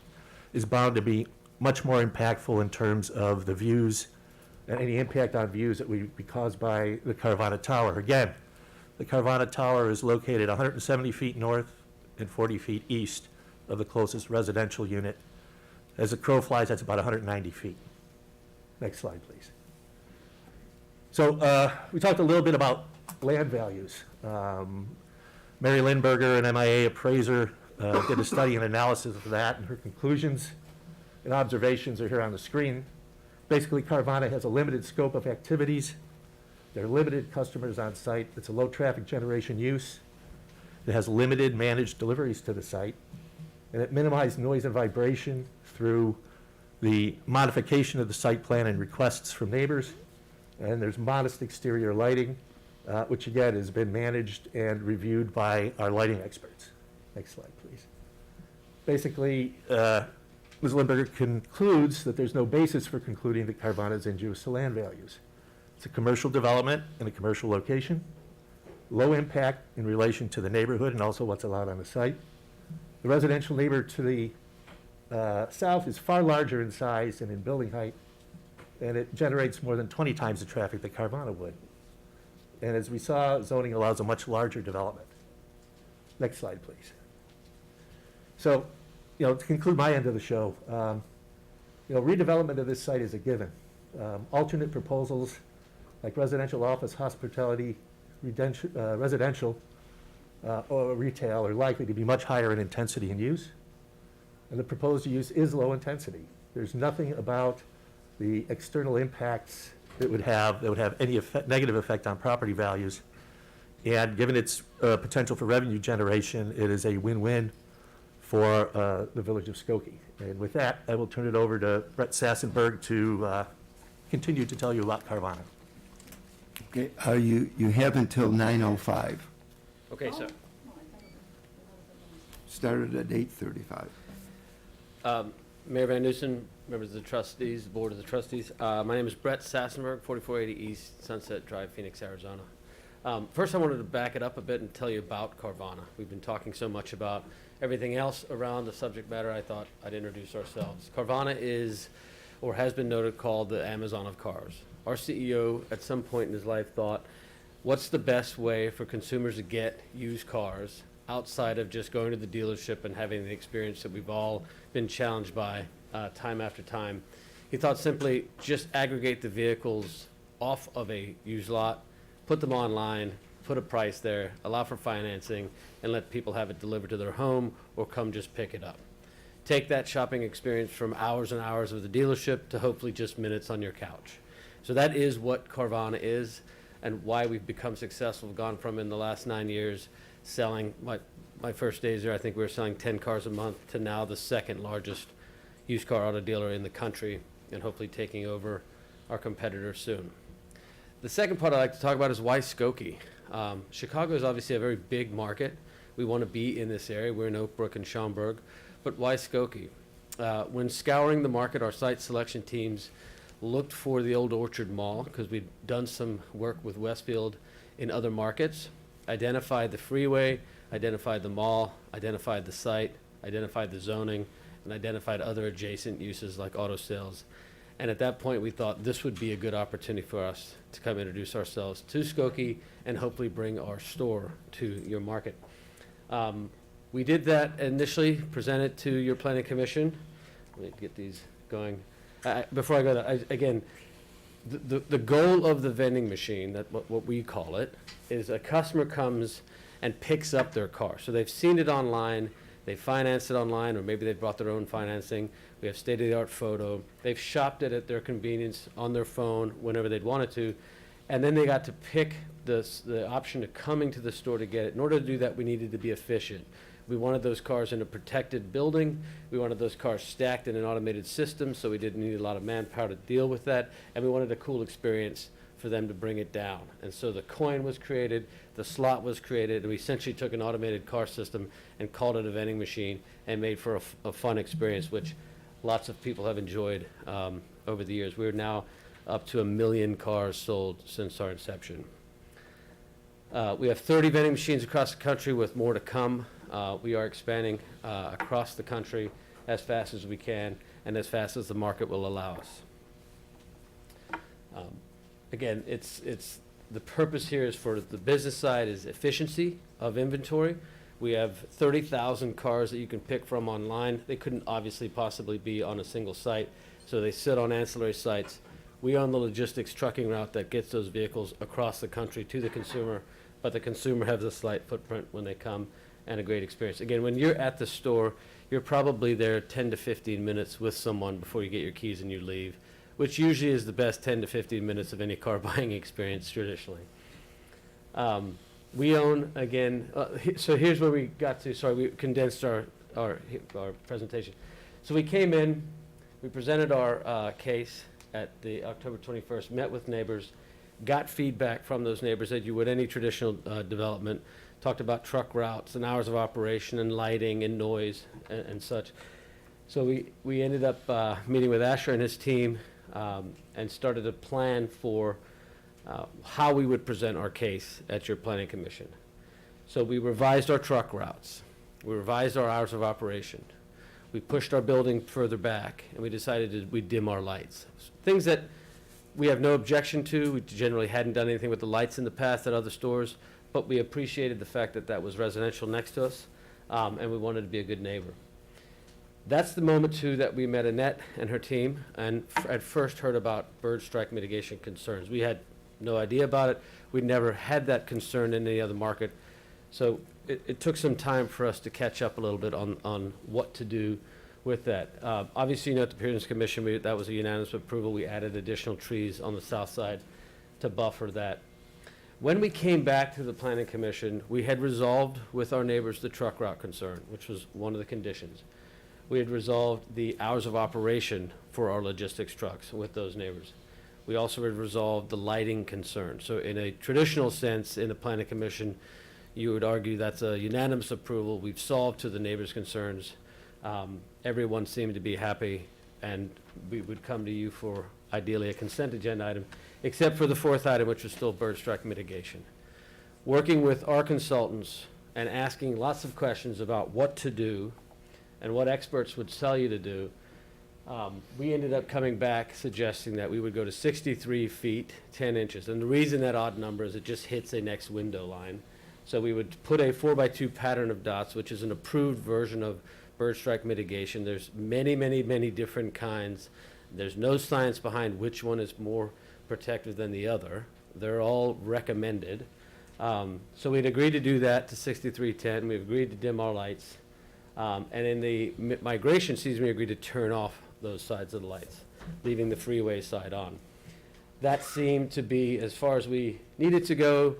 L: is bound to be much more impactful in terms of the views and any impact on views that would be caused by the Carvana Tower. Again, the Carvana Tower is located 170 feet north and 40 feet east of the closest residential unit. As the crow flies, that's about 190 feet. Next slide, please. So we talked a little bit about land values. Mary Lindberger, an MIA appraiser, did a study and analysis of that, and her conclusions and observations are here on the screen. Basically, Carvana has a limited scope of activities. There are limited customers on site. It's a low traffic generation use. It has limited managed deliveries to the site. And it minimized noise and vibration through the modification of the site plan and requests from neighbors. And there's modest exterior lighting, which again has been managed and reviewed by our lighting experts. Next slide, please. Basically, Ms. Lindberger concludes that there's no basis for concluding that Carvana is injurious to land values. It's a commercial development in a commercial location, low impact in relation to the neighborhood and also what's allowed on the site. The residential neighbor to the south is far larger in size and in building height, and it generates more than 20 times the traffic that Carvana would. And as we saw, zoning allows a much larger development. Next slide, please. So, to conclude my end of the show, redevelopment of this site is a given. Alternate proposals like residential office, hospitality, residential, or retail are likely to be much higher in intensity and use. And the proposed use is low intensity. There's nothing about the external impacts that would have any negative effect on property values. And given its potential for revenue generation, it is a win-win for the village of Skokie. And with that, I will turn it over to Brett Sassenberg to continue to tell you about Carvana.
A: Okay, you have until 9:05.
B: Okay, sir.
A: Started at 8:35.
M: Mayor Van Dusen, members of the trustees, board of the trustees. My name is Brett Sassenberg, 4480 East Sunset Drive, Phoenix, Arizona. First, I wanted to back it up a bit and tell you about Carvana. We've been talking so much about everything else around the subject matter, I thought I'd introduce ourselves. Carvana is, or has been noted, called the Amazon of cars. Our CEO, at some point in his life, thought, what's the best way for consumers to get used cars outside of just going to the dealership and having the experience that we've all been challenged by time after time? He thought simply just aggregate the vehicles off of a used lot, put them online, put a price there, allow for financing, and let people have it delivered to their home or come just pick it up. Take that shopping experience from hours and hours of the dealership to hopefully just minutes on your couch. So that is what Carvana is and why we've become successful. We've gone from, in the last 9 years, selling, my first days there, I think we were selling 10 cars a month, to now the second largest used car auto dealer in the country, and hopefully taking over our competitors soon. The second part I'd like to talk about is why Skokie. Chicago is obviously a very big market. We want to be in this area. We're in Oak Brook and Schaumburg, but why Skokie? When scouring the market, our site selection teams looked for the old Orchard Mall because we'd done some work with Westfield in other markets, identified the freeway, identified the mall, identified the site, identified the zoning, and identified other adjacent uses like auto sales. And at that point, we thought this would be a good opportunity for us to come introduce ourselves to Skokie and hopefully bring our store to your market. We did that initially, presented to your planning commission. Let me get these going. before I go there, again, the goal of the vending machine, that what we call it, is a customer comes and picks up their car. So they've seen it online, they financed it online, or maybe they brought their own financing. We have state-of-the-art photo. They've shopped it at their convenience on their phone whenever they'd wanted to, and then they got to pick the option of coming to the store to get it. In order to do that, we needed to be efficient. We wanted those cars in a protected building. We wanted those cars stacked in an automated system, so we didn't need a lot of manpower to deal with that. And we wanted a cool experience for them to bring it down. And so the coin was created, the slot was created, and we essentially took an automated car system and called it a vending machine and made for a fun experience, which lots of people have enjoyed over the years. We're now up to 1 million cars sold since our inception. We have 30 vending machines across the country with more to come. We are expanding across the country as fast as we can and as fast as the market will allow us. Again, the purpose here is for the business side is efficiency of inventory. We have 30,000 cars that you can pick from online. They couldn't obviously possibly be on a single site, so they sit on ancillary sites. We own the logistics trucking route that gets those vehicles across the country to the consumer, but the consumer has a slight footprint when they come and a great experience. Again, when you're at the store, you're probably there 10 to 15 minutes with someone before you get your keys and you leave, which usually is the best 10 to 15 minutes of any car buying experience traditionally. We own, again, so here's where we got to, sorry, we condensed our presentation. So we came in, we presented our case at the October 21st, met with neighbors, got feedback from those neighbors as you would any traditional development, talked about truck routes and hours of operation and lighting and noise and such. So we ended up meeting with Asher and his team and started a plan for how we would present our case at your planning commission. So we revised our truck routes. We revised our hours of operation. We pushed our building further back, and we decided we'd dim our lights. Things that we have no objection to. We generally hadn't done anything with the lights in the past at other stores, but we appreciated the fact that that was residential next to us, and we wanted to be a good neighbor. That's the moment, too, that we met Annette and her team, and at first heard about bird strike mitigation concerns. We had no idea about it. We'd never had that concern in any other market. So it took some time for us to catch up a little bit on what to do with that. Obviously, at the Appearance Commission, that was a unanimous approval. We added additional trees on the south side to buffer that. When we came back to the Planning Commission, we had resolved with our neighbors the truck route concern, which was one of the conditions. We had resolved the hours of operation for our logistics trucks with those neighbors. We also had resolved the lighting concern. So in a traditional sense, in the Planning Commission, you would argue that's a unanimous approval. We've solved to the neighbors' concerns. Everyone seemed to be happy, and we would come to you for ideally a consent agenda item, except for the fourth item, which was still bird strike mitigation. Working with our consultants and asking lots of questions about what to do and what experts would tell you to do, we ended up coming back suggesting that we would go to 63 feet, 10 inches. And the reason that odd number is it just hits a next window line. So we would put a 4x2 pattern of dots, which is an approved version of bird strike mitigation. There's many, many, many different kinds. There's no science behind which one is more protective than the other. They're all recommended. So we'd agreed to do that to 6310. We've agreed to dim our lights. And in the migration season, we agreed to turn off those sides of the lights, leaving the freeway side on. That seemed to be, as far as we needed to go,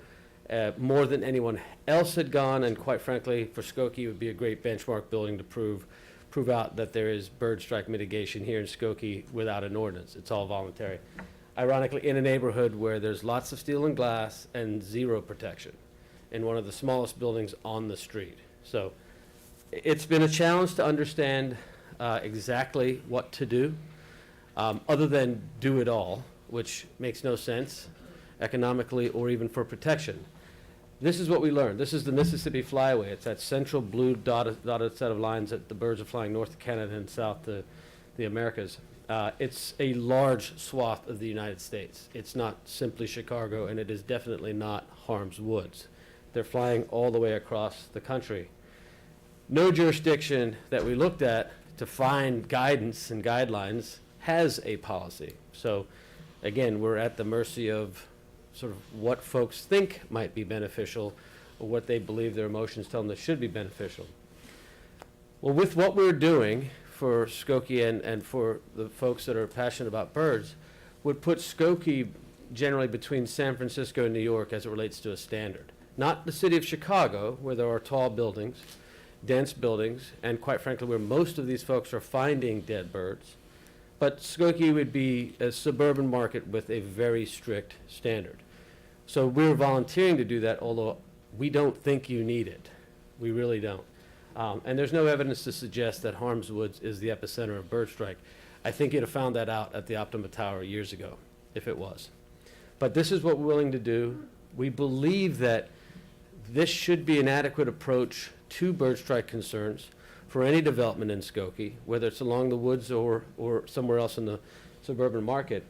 M: more than anyone else had gone, and quite frankly, for Skokie, it would be a great benchmark building to prove out that there is bird strike mitigation here in Skokie without an ordinance. It's all voluntary. Ironically, in a neighborhood where there's lots of steel and glass and zero protection, in one of the smallest buildings on the street. So it's been a challenge to understand exactly what to do, other than do it all, which makes no sense economically or even for protection. This is what we learned. This is the Mississippi Flyway. It's that central blue dotted set of lines that the birds are flying north to Canada and south to the Americas. It's a large swath of the United States. It's not simply Chicago, and it is definitely not Harm's Woods. They're flying all the way across the country. No jurisdiction that we looked at to find guidance and guidelines has a policy. So again, we're at the mercy of sort of what folks think might be beneficial or what they believe their emotions tell them that should be beneficial. Well, with what we're doing for Skokie and for the folks that are passionate about birds, would put Skokie generally between San Francisco and New York as it relates to a standard. Not the city of Chicago, where there are tall buildings, dense buildings, and quite frankly, where most of these folks are finding dead birds. But Skokie would be a suburban market with a very strict standard. So we're volunteering to do that, although we don't think you need it. We really don't. And there's no evidence to suggest that Harms Woods is the epicenter of bird strike. I think you'd have found that out at the Optima Tower years ago, if it was. But this is what we're willing to do. We believe that this should be an adequate approach to bird strike concerns for any development in Skokie, whether it's along the woods or somewhere else in the suburban market.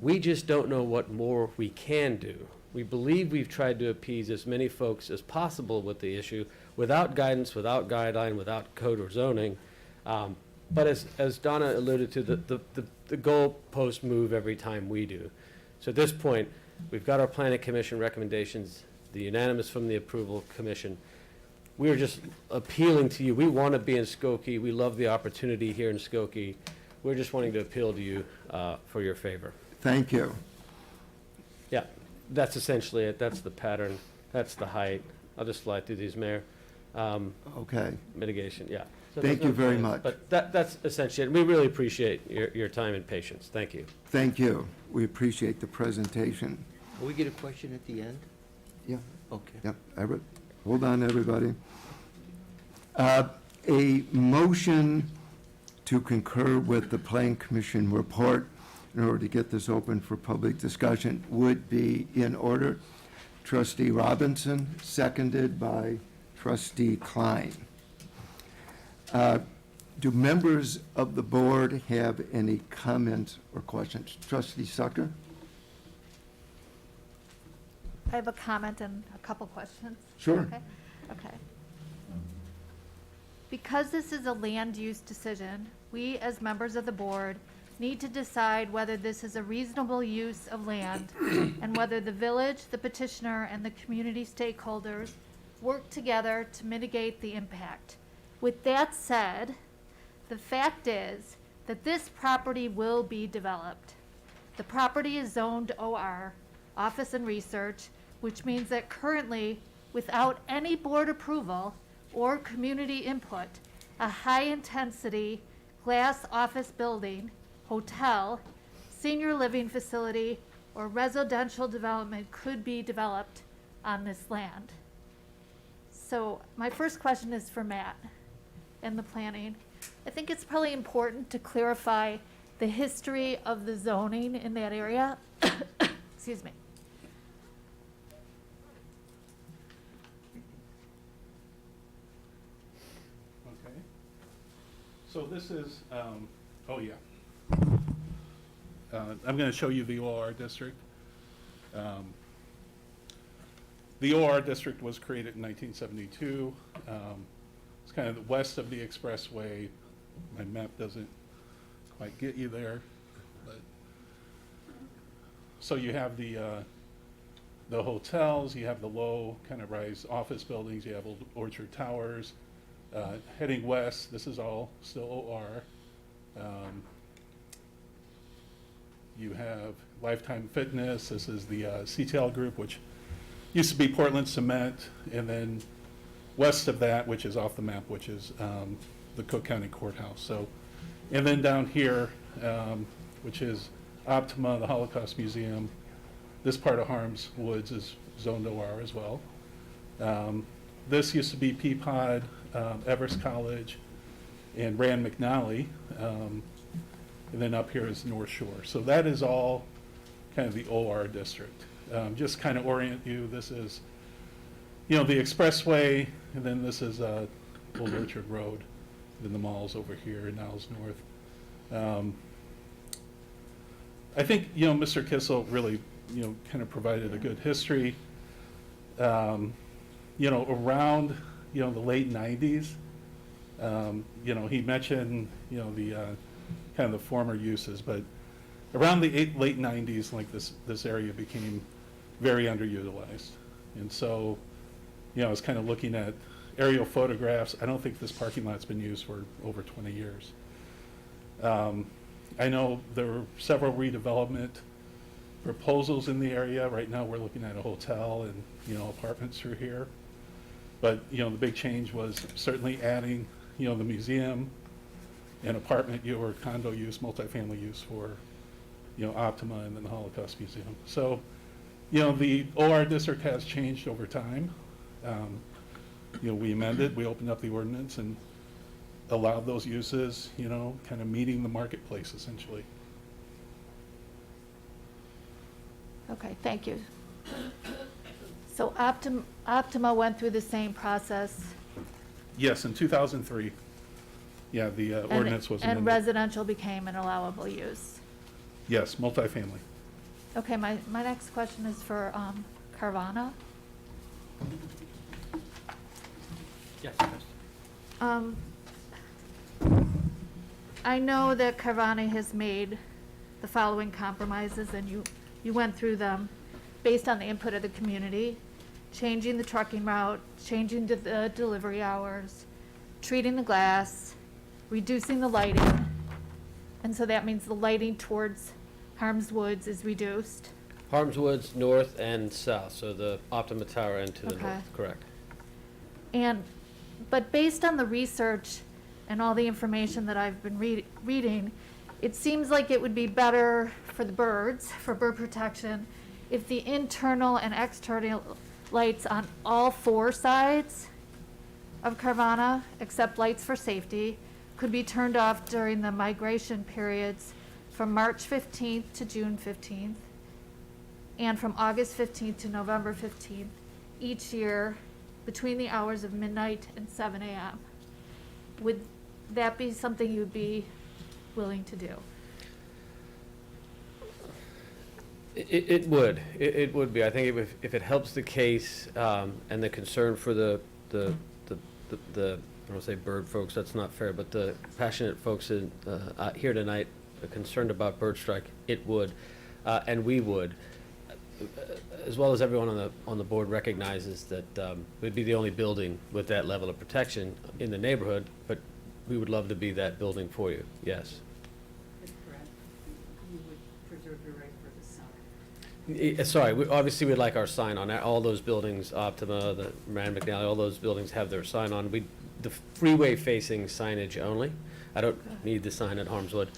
M: We just don't know what more we can do. We believe we've tried to appease as many folks as possible with the issue, without guidance, without guideline, without code or zoning. But as Donna alluded to, the goalposts move every time we do. So at this point, we've got our planning commission recommendations, the unanimous from the approval commission. We are just appealing to you. We want to be in Skokie. We love the opportunity here in Skokie. We're just wanting to appeal to you for your favor.
A: Thank you.
M: Yeah, that's essentially it. That's the pattern. That's the height. I'll just slide through these, Mayor.
A: Okay.
M: Mitigation, yeah. So
A: Thank
M: there's
A: you very
M: plans,
A: much.
M: But that's essentially it. We really appreciate your time and patience. Thank you.
A: Thank you. We appreciate the presentation.
J: Will we get a question at the end?
A: Yeah.
J: Okay.
A: Yep, hold on, everybody. A motion to concur with the Plan Commission report in order to get this open for public discussion would be in order. Trustee Robinson, seconded by Trustee Klein. Do members of the board have any comments or questions? Trustee Sucker?
H: I have a comment and a couple questions.
A: Sure.
H: Okay. Because this is a land use decision, we as members of the board need to decide whether this is a reasonable use of land and whether the village, the petitioner, and the community stakeholders work together to mitigate the impact. With that said, the fact is that this property will be developed. The property is zoned OR, Office and Research, which means that currently, without any board approval or community input, a high-intensity glass office building, hotel, senior living facility, or residential development could be developed on this land. So my first question is for Matt and the planning. I think it's probably important to clarify the history of the zoning in that area. Excuse me.
N: Okay. So this is, oh yeah. I'm going to show you the OR district. The OR district was created in 1972. It's kind of west of the expressway. My map doesn't quite get you there, but so you have the hotels, you have the low kind of rise office buildings, you have Old Orchard Towers. Heading west, this is all still OR. You have Lifetime Fitness. This is the CTL Group, which used to be Portland Cement, and then west of that, which is off the map, which is the Cook County Courthouse. So, and then down here, which is Optima, the Holocaust Museum. This part of Harms Woods is zoned OR as well. This used to be Peapod, Everest College, and Rand McNally. And then up here is North Shore. So that is all kind of the OR district. Just kind of orient you, this is, you know, the expressway, and then this is Old Orchard Road. Then the mall's over here, Niles North. I think, you know, Mr. Kissel really, you know, kind of provided a good history. You know, around, you know, the late 90s, you know, he mentioned, you know, kind of the former uses, but around the late 90s, like this area became very underutilized. And so, I was kind of looking at aerial photographs. I don't think this parking lot's been used for over 20 years. I know there were several redevelopment proposals in the area. Right now, we're looking at a hotel and, apartments through here. But, the big change was certainly adding, the museum and apartment or condo use, multifamily use for, Optima and then the Holocaust Museum. So, the OR district has changed over time. We amended, we opened up the ordinance and allowed those uses, kind of meeting the marketplace essentially.
H: Okay, thank you. So Optima went through the same process.
N: Yes, in 2003, yeah, the ordinance was amended.
H: And residential became an allowable use.
N: Yes, multifamily.
H: Okay, my next question is for Carvana.
B: Yes,
H: I know that Carvana has made the following compromises, and you went through them based on the input of the community: changing the trucking route, changing the delivery hours, treating the glass, reducing the lighting. And so that means the lighting towards Harms Woods is reduced.
M: Harms Woods, north and south, so the Optima Tower end to the
H: Okay.
M: north, correct.
H: But based on the research and all the information that I've been reading, it seems like it would be better for the birds, for bird protection, if the internal and external lights on all four sides of Carvana, except lights for safety, could be turned off during the migration periods from March 15th to June 15th, and from August 15th to November 15th, each year between the hours of midnight and 7 a.m. Would that be something you'd be willing to do?
M: It would. It would be. I think if it helps the case and the concern for the I don't want to say bird folks, that's not fair, but the passionate folks here tonight are concerned about bird strike, it would, and we would, as well as everyone on the board recognizes that we'd be the only building with that level of protection in the neighborhood, but we would love to be that building for you, yes.
K: You would preserve your right for the sign.
M: Sorry, obviously we'd like our sign on all those buildings, Optima, the Rand McNally, all those buildings have their sign on. The freeway-facing signage only. I don't need the sign at Harmswood.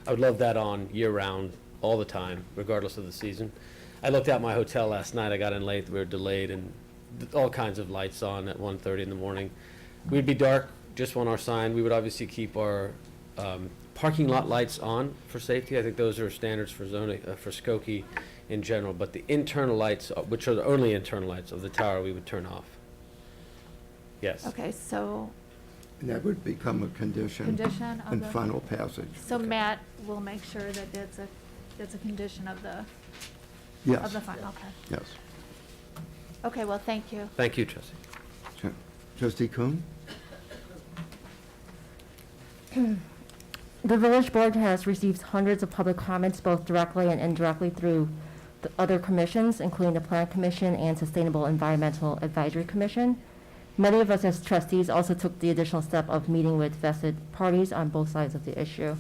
M: I would love that on year-round, all the time, regardless of the season. I looked out my hotel last night. I got in late. We were delayed, and all kinds of lights on at 1:30 in the morning. We'd be dark, just want our sign. We would obviously keep our parking lot lights on for safety. I think those are standards for zoning, for Skokie in general. But the internal lights, which are the only internal lights of the tower, we would turn off. Yes.
H: Okay, so
A: And that would become a condition
H: condition of
A: in
H: the.
A: final passage.
H: So Matt will make sure that that's a condition of the
A: Yes,
H: final, okay.
A: yes.
H: Okay, well, thank you.
M: Thank you, Trustee.
A: Sure. Trustee Kuhn?
C: The village board has received hundreds of public comments, both directly and indirectly through the other commissions, including the Plan Commission and Sustainable Environmental Advisory Commission. Many of us as trustees also took the additional step of meeting with vested parties on both sides of the issue.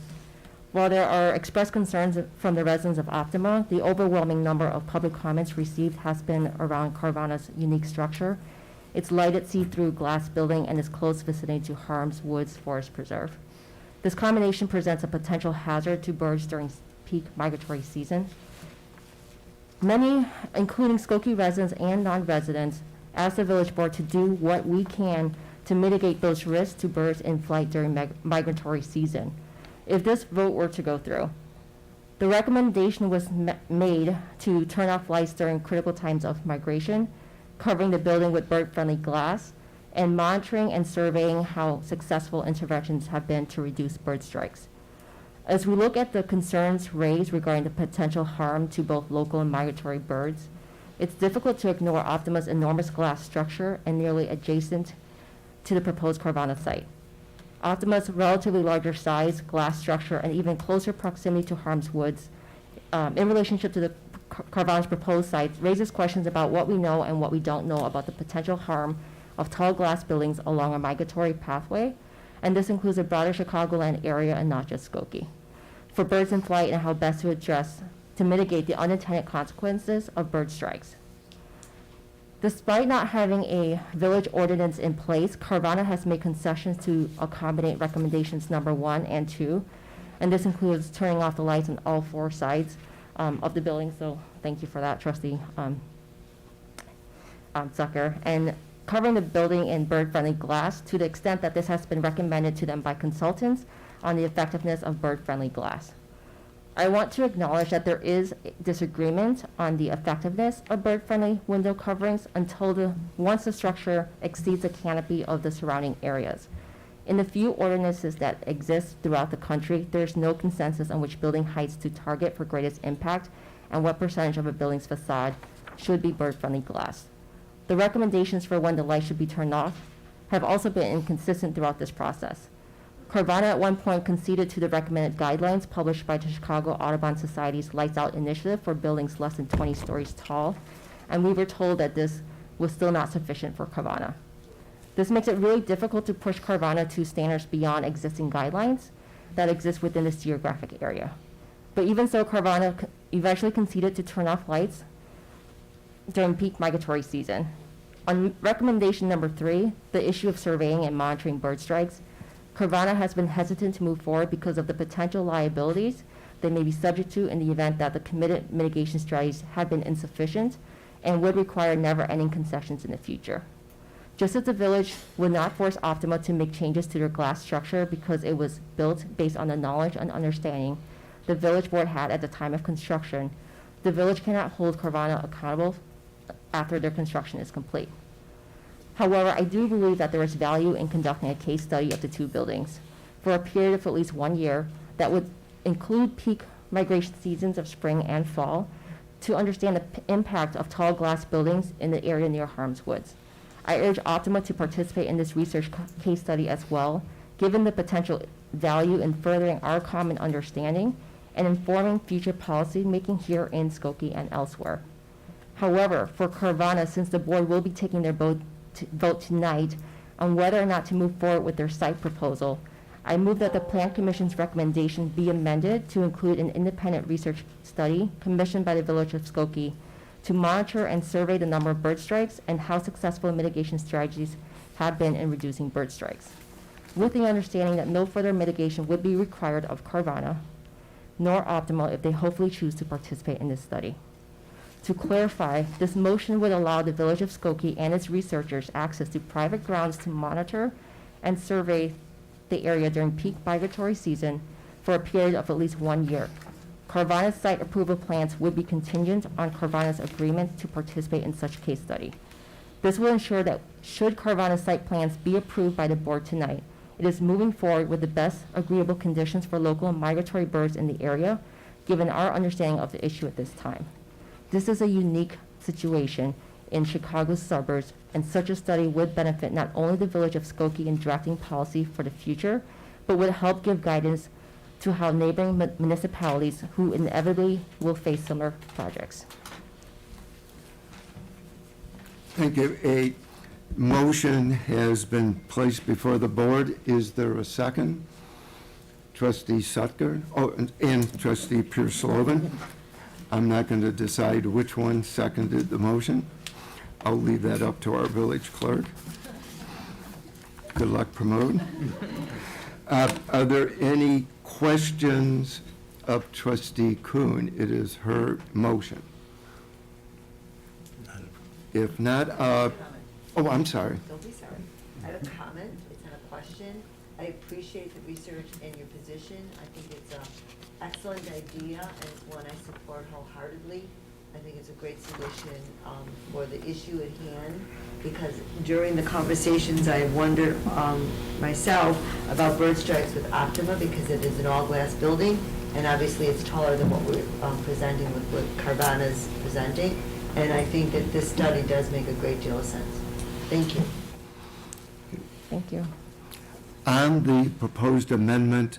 C: While there are expressed concerns from the residents of Optima, the overwhelming number of public comments received has been around Carvana's unique structure, its lighted see-through glass building, and its close vicinity to Harms Woods Forest Preserve. This combination presents a potential hazard to birds during peak migratory season. Many, including Skokie residents and non-residents, ask the village board to do what we can to mitigate those risks to birds in flight during migratory season. If this vote were to go through, the recommendation was made to turn off lights during critical times of migration, covering the building with bird-friendly glass, and monitoring and surveying how successful interventions have been to reduce bird strikes. As we look at the concerns raised regarding the potential harm to both local and migratory birds, it's difficult to ignore Optima's enormous glass structure and nearly adjacent to the proposed Carvana site. Optima's relatively larger size, glass structure, and even closer proximity to Harm's Woods in relationship to the Carvana's proposed sites raises questions about what we know and what we don't know about the potential harm of tall glass buildings along a migratory pathway, and this includes the broader Chicagoland area and not just Skokie, for birds in flight and how best to mitigate the unintended consequences of bird strikes. Despite not having a village ordinance in place, Carvana has made concessions to accommodate recommendations number 1 and 2, and this includes turning off the lights on all 4 sides of the building, so thank you for that, Trustee Zucker, and covering the building in bird-friendly glass to the extent that this has been recommended to them by consultants on the effectiveness of bird-friendly glass. I want to acknowledge that there is disagreement on the effectiveness of bird-friendly window coverings once the structure exceeds the canopy of the surrounding areas. In the few ordinances that exist throughout the country, there's no consensus on which building heights to target for greatest impact and what percentage of a building's facade should be bird-friendly glass. The recommendations for when the light should be turned off have also been inconsistent throughout this process. Carvana at one point conceded to the recommended guidelines published by the Chicago Audubon Society's Lights Out initiative for buildings less than 20 stories tall, and we were told that this was still not sufficient for Carvana. This makes it really difficult to push Carvana to standards beyond existing guidelines that exist within this geographic area. But even so, Carvana eventually conceded to turn off lights during peak migratory season. On recommendation number 3, the issue of surveying and monitoring bird strikes, Carvana has been hesitant to move forward because of the potential liabilities they may be subject to in the event that the committed mitigation strategies have been insufficient and would require never-ending concessions in the future. Just as the village would not force Optima to make changes to their glass structure because it was built based on the knowledge and understanding the village board had at the time of construction, the village cannot hold Carvana accountable after their construction is complete. However, I do believe that there is value in conducting a case study of the 2 buildings for a period of at least 1 year that would include peak migration seasons of spring and fall to understand the impact of tall glass buildings in the area near Harm's Woods. I urge Optima to participate in this research case study as well, given the potential value in furthering our common understanding and informing future policy making here in Skokie and elsewhere. However, for Carvana, since the board will be taking their vote tonight on whether or not to move forward with their site proposal, I move that the Plan Commission's recommendation be amended to include an independent research study commissioned by the Village of Skokie to monitor and survey the number of bird strikes and how successful mitigation strategies have been in reducing bird strikes, with the understanding that no further mitigation would be required of Carvana nor Optima if they hopefully choose to participate in this study. To clarify, this motion would allow the Village of Skokie and its researchers access to private grounds to monitor and survey the area during peak migratory season for a period of at least 1 year. Carvana's site approval plans would be contingent on Carvana's agreement to participate in such case study. This will ensure that should Carvana's site plans be approved by the board tonight, it is moving forward with the best agreeable conditions for local and migratory birds in the area, given our understanding of the issue at this time. This is a unique situation in Chicago's suburbs, and such a study would benefit not only the Village of Skokie in drafting policy for the future, but would help give guidance to how neighboring municipalities who inevitably will face similar projects.
A: Thank you. A motion has been placed before the board. Is there a second? Trustee Sutker, and Trustee Pierce-Slovan. I'm not going to decide which one seconded the motion. I'll leave that up to our village clerk. Good luck promoting. Are there any questions of Trustee Kuhn? It is her motion. If not, oh, I'm sorry.
O: Don't be sorry. I have a comment. It's not a question. I appreciate the research and your position. I think it's an excellent idea, and it's one I support wholeheartedly. I think it's a great solution for the issue at hand, because during the conversations, I wondered myself about bird strikes with Optima, because it is an all-glass building, and obviously it's taller than what we're presenting with what Carvana's presenting. And I think that this study does make a great deal of sense. Thank you.
C: Thank you.
A: On the proposed amendment,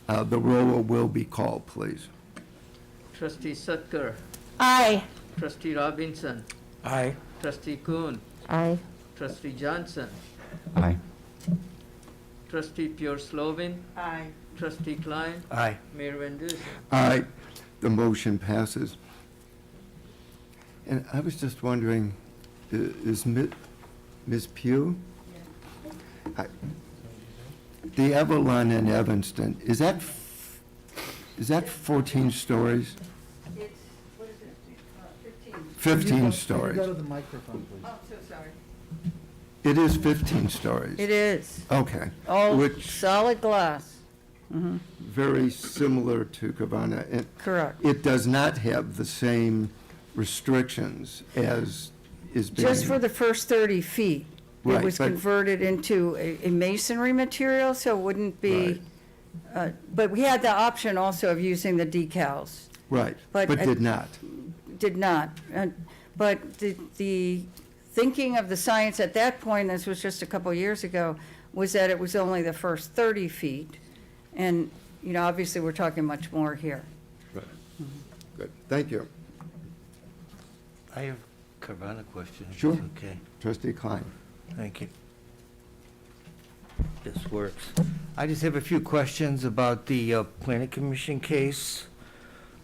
A: the roll will be called, please.
B: Trustee Sutker,
K: Aye.
B: Trustee Robinson,
J: Aye.
B: Trustee Kuhn,
C: Aye.
B: Trustee Johnson,
D: Aye.
B: Trustee Pure Slovin,
O: Aye.
B: Trustee Klein,
J: Aye.
B: Mayor Van Dusen.
A: Aye, the motion passes. And I was just wondering, is Ms. Pugh? I- The Avalon in Evanston, is that 14 stories?
K: It's, what is it, 15?
A: 15 stories.
F: Go to the microphone, please.
K: Oh, so sorry.
A: It is 15 stories.
K: It is.
A: Okay.
K: All
A: Which,
K: solid glass.
A: very similar to Carvana. And
K: Correct.
A: it does not have the same restrictions as is being.
K: Just for the first 30 feet. It
A: Right,
K: was
A: but-
K: converted into a masonry material, so it wouldn't be,
A: Right.
K: but we had the option also of using the decals.
A: Right,
K: but
A: but
K: at-
A: did not.
K: Did not. But the thinking of the science at that point, this was just a couple years ago, was that it was only the first 30 feet. And, you know, obviously, we're talking much more here.
A: Good, thank you.
J: I have Carvana question. if
A: Sure.
J: it's Okay,
A: Trustee Klein.
J: thank you. This works. I just have a few questions about the planning commission case.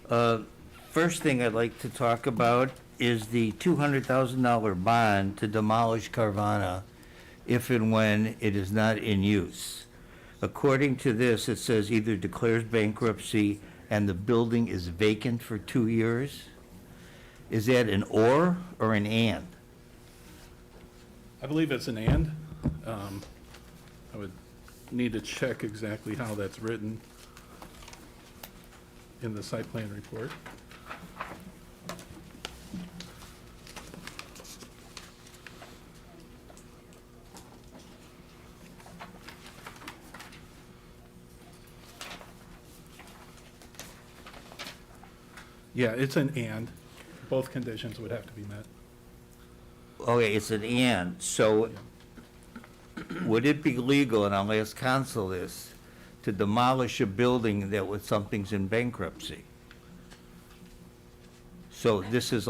J: First thing I'd like to talk about is the $200,000 bond to demolish Carvana if and when it is not in use. According to this, it says either declares bankruptcy and the building is vacant for 2 years. Is that an or an and?
N: I believe it's an and. I would need to check exactly how that's written in the site plan report. Yeah, it's an and. Both conditions would have to be met.
J: Okay, it's an and, so would it be legal, and I'll ask counsel this, to demolish a building that was, something's in bankruptcy? So this is